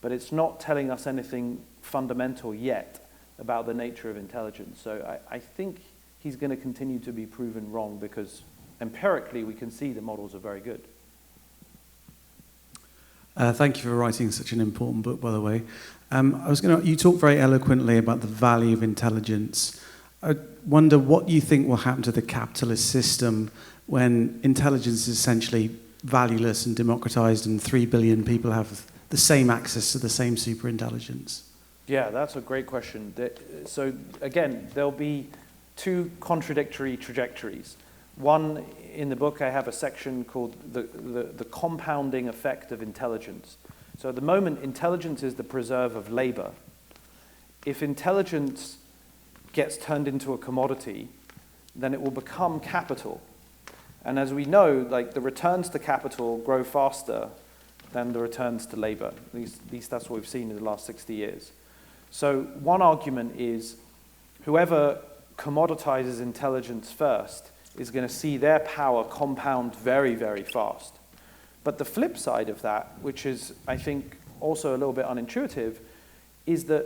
But it's not telling us anything fundamental yet about the nature of intelligence. So I think he's going to continue to be proven wrong, because empirically we can see the models are very good. Thank you for writing such an important book, by the way. You talk very eloquently about the value of intelligence. I wonder what you think will happen to the capitalist system when intelligence is essentially valueless and democratized, and 3 billion people have the same access to the same superintelligence? Yeah, that's a great question. So again, there'll be two contradictory trajectories. One, in the book, I have a section called the compounding effect of intelligence. So at the moment, intelligence is the preserve of labor. If intelligence gets turned into a commodity, then it will become capital. And as we know, like, the returns to capital grow faster than the returns to labor. At least that's what we've seen in the last 60 years. So one argument is whoever commoditizes intelligence first is going to see their power compound very, very fast. But the flip side of that, which is, I think, also a little bit unintuitive, is that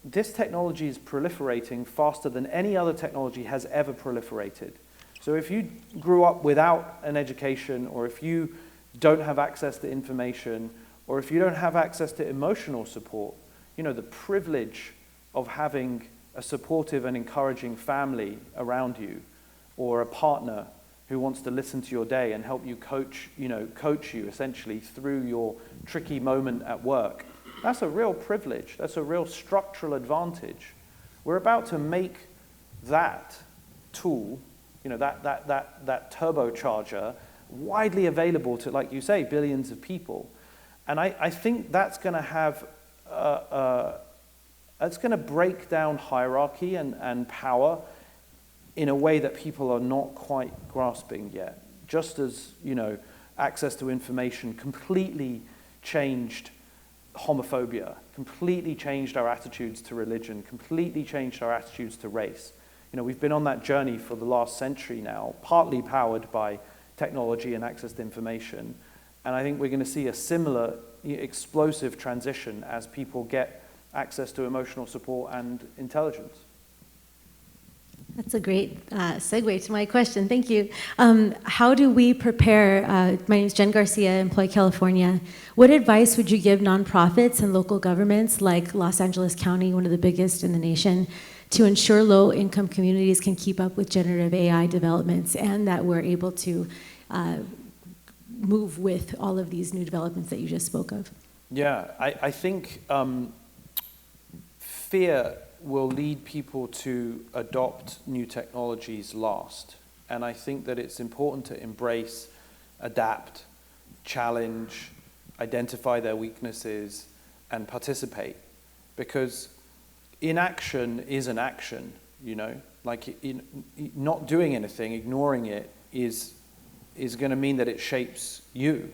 this technology is proliferating faster than any other technology has ever proliferated. So if you grew up without an education, or if you don't have access to information, or if you don't have access to emotional support, the privilege of having a supportive and encouraging family around you, or a partner who wants to listen to your day and help you coach you essentially through your tricky moment at work. That's a real privilege. That's a real structural advantage. We're about to make that tool, that turbocharger, widely available to, like you say, billions of people. And I think that's going to have, it's going to break down hierarchy and power in a way that people are not quite grasping yet. Just as, access to information completely changed homophobia, completely changed our attitudes to religion, completely changed our attitudes to race. We've been on that journey for the last century now, partly powered by technology and access to information. And I think we're going to see a similar explosive transition as people get access to emotional support and intelligence. That's a great segue to my question. Thank you. How do we prepare? My name is Jen Garcia, Employ California. What advice would you give nonprofits and local governments like Los Angeles County, one of the biggest in the nation, to ensure low-income communities can keep up with generative AI developments and that we're able to move with all of these new developments that you just spoke of? Yeah, I think fear will lead people to adopt new technologies last. And I think that it's important to embrace, adapt, challenge, identify their weaknesses, and participate. Because inaction is an action, Like not doing anything, ignoring it is going to mean that it shapes you.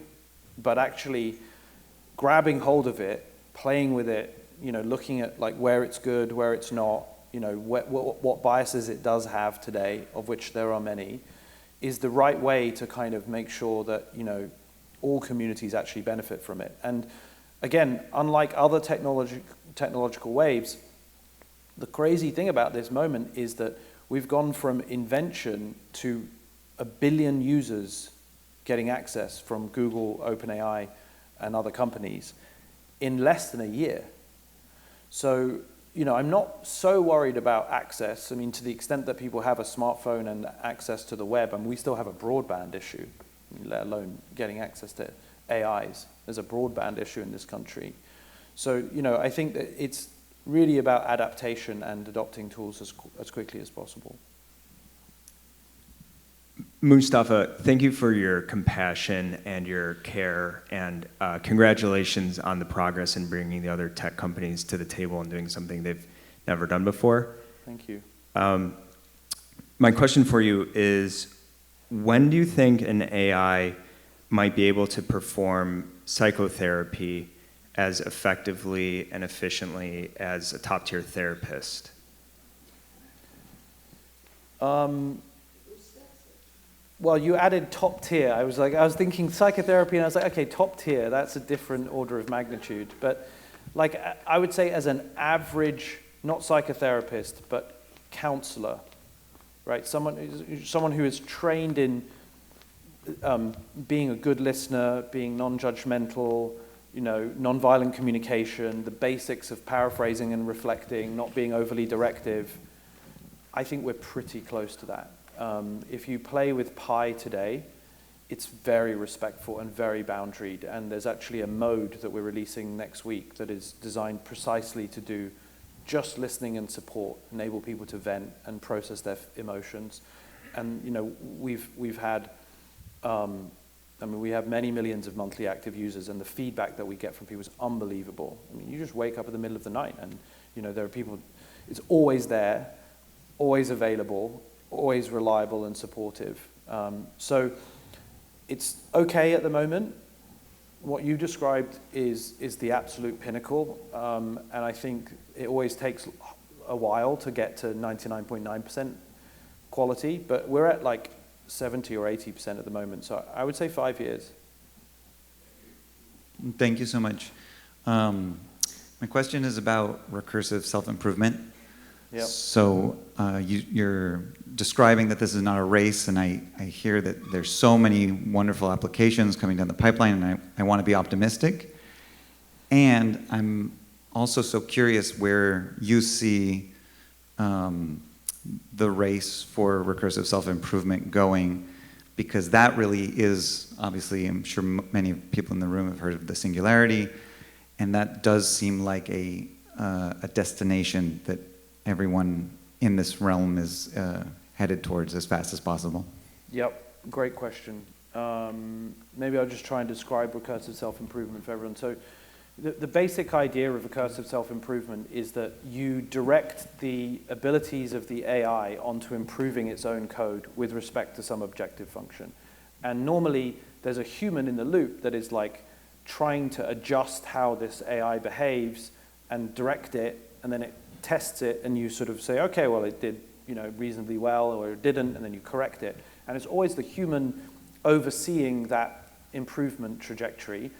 But actually grabbing hold of it, playing with it, looking at like where it's good, where it's not, what biases it does have today, of which there are many, is the right way to kind of make sure that, all communities actually benefit from it. And again, unlike other technological waves, the crazy thing about this moment is that we've gone from invention to 1 billion users getting access from Google, OpenAI, and other companies in less than a year. So, I'm not so worried about access. I mean, to the extent that people have a smartphone and access to the web, and we still have a broadband issue, let alone getting access to AIs. There's a broadband issue in this country. So, I think that it's really about adaptation and adopting tools as quickly as possible. Mustafa, thank you for your compassion and your care, and congratulations on the progress in bringing the other tech companies to the table and doing something they've never done before. Thank you. My question for you is, when do you think an AI might be able to perform psychotherapy as effectively and efficiently as a top-tier therapist? Well, you added top tier. I was thinking psychotherapy, and I was like, okay, top tier, that's a different order of magnitude. But like, I would say as an average, not psychotherapist, but counselor, right? Someone who is trained in being a good listener, being non-judgmental, non-violent communication, the basics of paraphrasing and reflecting, not being overly directive. I think we're pretty close to that. If you play with Pi today, it's very respectful and very boundaried, and there's actually a mode that we're releasing next week that is designed precisely to do just listening and support, enable people to vent and process their emotions. And we've had, we have many millions of monthly active users, and the feedback that we get from people is unbelievable. I mean, you just wake up in the middle of the night, and there are people. It's always there, always available, always reliable and supportive. So it's okay at the moment. What you described is the absolute pinnacle, and I think it always takes a while to get to 99.9% quality, but we're at like 70 or 80% at the moment, so I would say 5 years. Thank you so much. My question is about recursive self-improvement. Yep. So you're describing that this is not a race, and I hear that there's so many wonderful applications coming down the pipeline, and I want to be optimistic. And I'm also so curious where you see the race for recursive self-improvement going, because that really is, obviously, I'm sure many people in the room have heard of the singularity, and that does seem like a destination that everyone in this realm is headed towards as fast as possible. Yep, great question. Maybe I'll just try and describe recursive self-improvement for everyone. So, The basic idea of recursive self-improvement is that you direct the abilities of the AI onto improving its own code with respect to some objective function. And normally, there's a human in the loop that is like trying to adjust how this AI behaves and direct it, and then it tests it, and you sort of say, okay, well, it did, you know, reasonably well, or it didn't, and then you correct it. And it's always the human overseeing that improvement trajectory.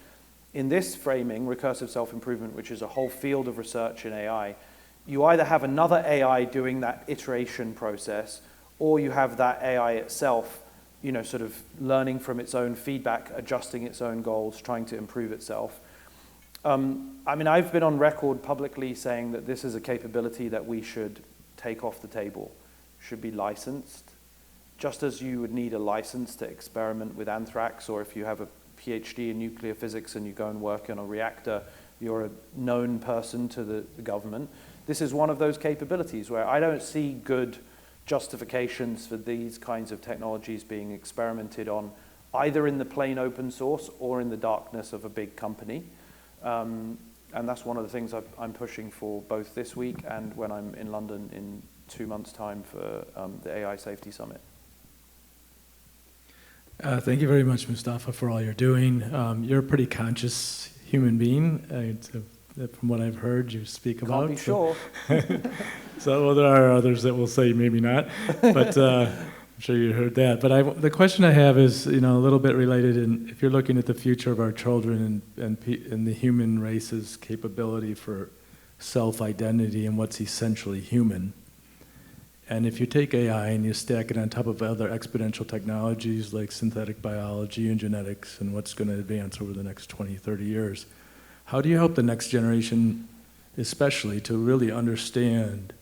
In this framing, recursive self-improvement, which is a whole field of research in AI, you either have another AI doing that iteration process, or you have that AI itself, you know, sort of learning from its own feedback, adjusting its own goals, trying to improve itself. I mean, I've been on record publicly saying that this is a capability that we should take off the table, should be licensed, just as you would need a license to experiment with anthrax, or if you have a PhD in nuclear physics and you go and work in a reactor, you're a known person to the government. This is one of those capabilities where I don't see good justifications for these kinds of technologies being experimented on, either in the plain open source or in the darkness of a big company. And that's one of the things I'm pushing for both this week and when I'm in London in 2 months' time for the AI Safety Summit. Thank you very much, Mustafa, for all you're doing. You're a pretty conscious human being, from what I've heard you speak about. Can't be sure. So well, there are others that will say maybe not, but I'm sure you heard that. But the question I have is, you know, a little bit related. And if you're looking at the future of our children and the human race's capability for self-identity and what's essentially human. And if you take AI and you stack it on top of other exponential technologies like synthetic biology and genetics and what's going to advance over the next 20, 30 years, how do you help the next generation, especially, to really understand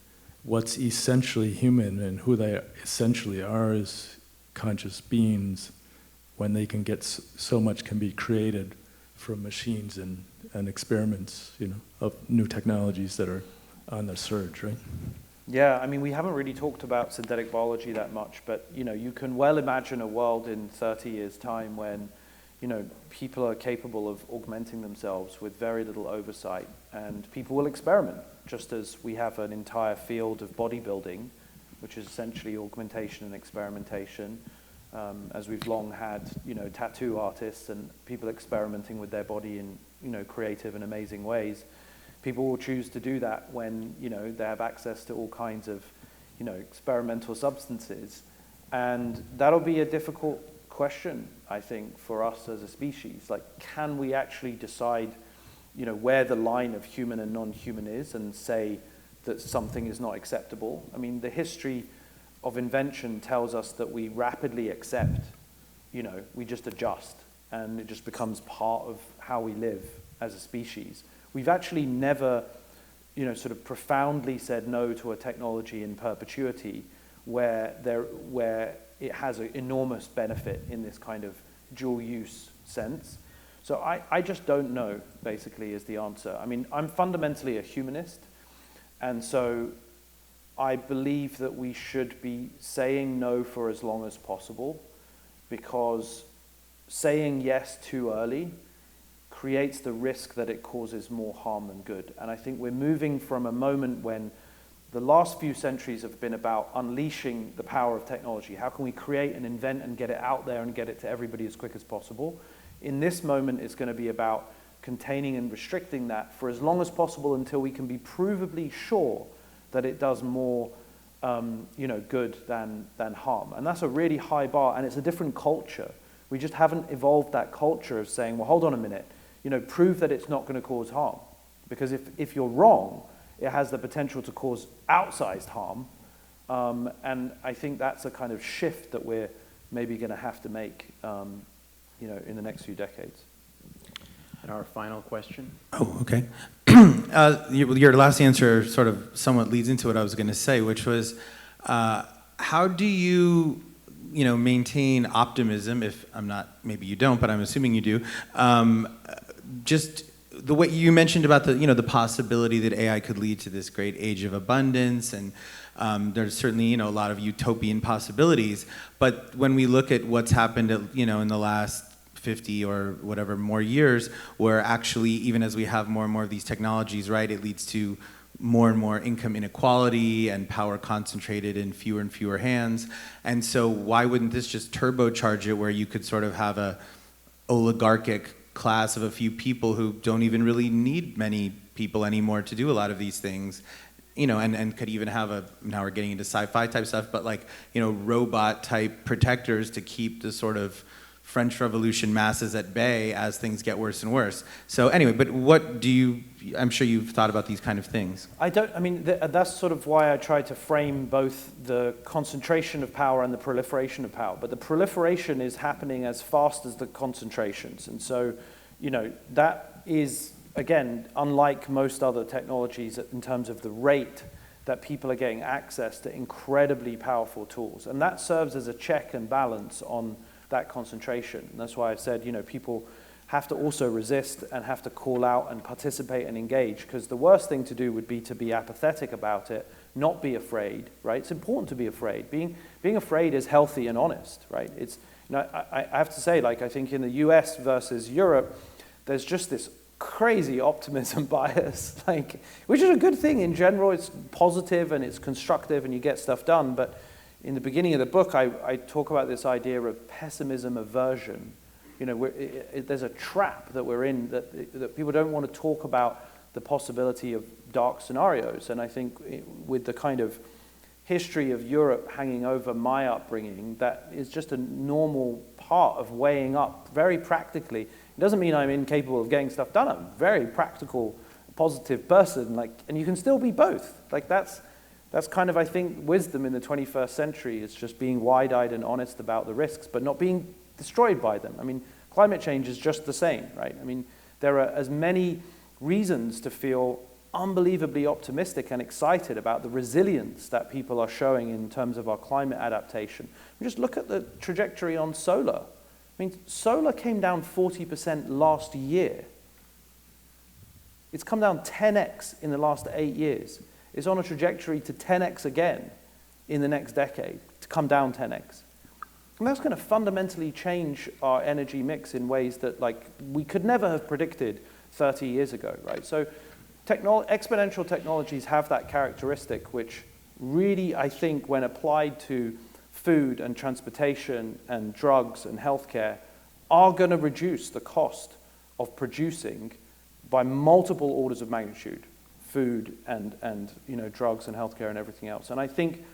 what's essentially human and who they essentially are as conscious beings when they can get so much can be created from machines and experiments, you know, of new technologies that are on the surge, right? Yeah, I mean, we haven't really talked about synthetic biology that much, but, you know, you can well imagine a world in 30 years' time when, you know, people are capable of augmenting themselves with very little oversight, and people will experiment, just as we have an entire field of bodybuilding, which is essentially augmentation and experimentation, as we've long had, you know, tattoo artists and people experimenting with their body in, you know, creative and amazing ways. People will choose to do that when, you know, they have access to all kinds of, you know, experimental substances. And that'll be a difficult question, I think, for us as a species. Like, can we actually decide, you know, where the line of human and non-human is and say that something is not acceptable? I mean, the history of invention tells us that we rapidly accept, you know, we just adjust, and it just becomes part of how we live as a species. We've actually never, you know, sort of profoundly said no to a technology in perpetuity where it has an enormous benefit in this kind of dual use sense. So I just don't know, basically, is the answer. I mean, I'm fundamentally a humanist, and so I believe that we should be saying no for as long as possible, because saying yes too early creates the risk that it causes more harm than good. And I think we're moving from a moment when the last few centuries have been about unleashing the power of technology. How can we create and invent and get it out there and get it to everybody as quick as possible? In this moment, it's going to be about containing and restricting that for as long as possible until we can be provably sure that it does more you know, good than harm. And that's a really high bar, and it's a different culture. We just haven't evolved that culture of saying, well, hold on a minute, you know, prove that it's not going to cause harm. Because if you're wrong, it has the potential to cause outsized harm. And I think that's a kind of shift that we're maybe going to have to make, you know, in the next few decades. And our final question. Oh, okay. Your last answer sort of somewhat leads into what I was going to say, which was, how do you know, maintain optimism? If I'm not, maybe you don't, but I'm assuming you do. Just the way you mentioned about the, you know, the possibility that AI could lead to this great age of abundance, and there's certainly, you know, a lot of utopian possibilities. But when we look at what's happened, you know, in the last 50 or whatever more years, where actually, even as we have more and more of these technologies, right, it leads to more and more income inequality and power concentrated in fewer and fewer hands. And so why wouldn't this just turbocharge it, where you could sort of have a oligarchic class of a few people who don't even really need many people anymore to do a lot of these things, you know, and could even have now we're getting into sci-fi type stuff, but like, you know, robot type protectors to keep the sort of French Revolution masses at bay as things get worse and worse. So anyway, but what do you, I'm sure you've thought about these kind of things. That's sort of why I try to frame both the concentration of power and the proliferation of power. But the proliferation is happening as fast as the concentrations. And so, you know, that is, again, unlike most other technologies in terms of the rate that people are getting access to incredibly powerful tools. And that serves as a check and balance on that concentration. And that's why I said, you know, people have to also resist and have to call out and participate and engage, because the worst thing to do would be to be apathetic about it, not be afraid, right? It's important to be afraid. Being afraid is healthy and honest, right? It's, you know, I have to say, like, I think in the US versus Europe, there's just this crazy optimism bias, like, which is a good thing in general. It's positive and it's constructive and you get stuff done. But in the beginning of the book, I talk about this idea of pessimism aversion. You know, there's a trap that we're in, that people don't want to talk about the possibility of dark scenarios. And I think with the kind of history of Europe hanging over my upbringing, that is just a normal part of weighing up very practically. It doesn't mean I'm incapable of getting stuff done. I'm a very practical, positive person, like, and you can still be both. Like, that's kind of, I think, wisdom in the 21st century, is just being wide-eyed and honest about the risks, but not being destroyed by them. I mean, climate change is just the same, right? I mean, there are as many reasons to feel unbelievably optimistic and excited about the resilience that people are showing in terms of our climate adaptation. Just look at the trajectory on solar. I mean, solar came down 40% last year. It's come down 10x in the last 8 years. It's on a trajectory to 10x again in the next decade, to come down 10x. And that's going to fundamentally change our energy mix in ways that, like, we could never have predicted 30 years ago, right? So exponential technologies have that characteristic, which really, I think, when applied to food and transportation and drugs and healthcare, are going to reduce the cost of producing by multiple orders of magnitude, food and you know, drugs and healthcare and everything else. And I think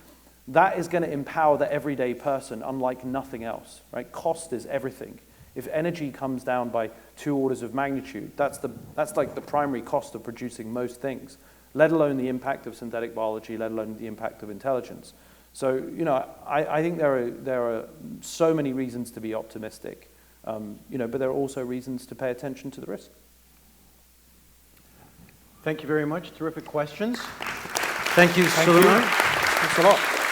that is going to empower the everyday person unlike nothing else, right? Cost is everything. If energy comes down by 2 orders of magnitude, that's like the primary cost of producing most things, let alone the impact of synthetic biology, let alone the impact of intelligence. So, you know, I think there are so many reasons to be optimistic, you know, but there are also reasons to pay attention to the risk. Thank you very much. Terrific questions. Thank you, Suleyman. Thanks a lot.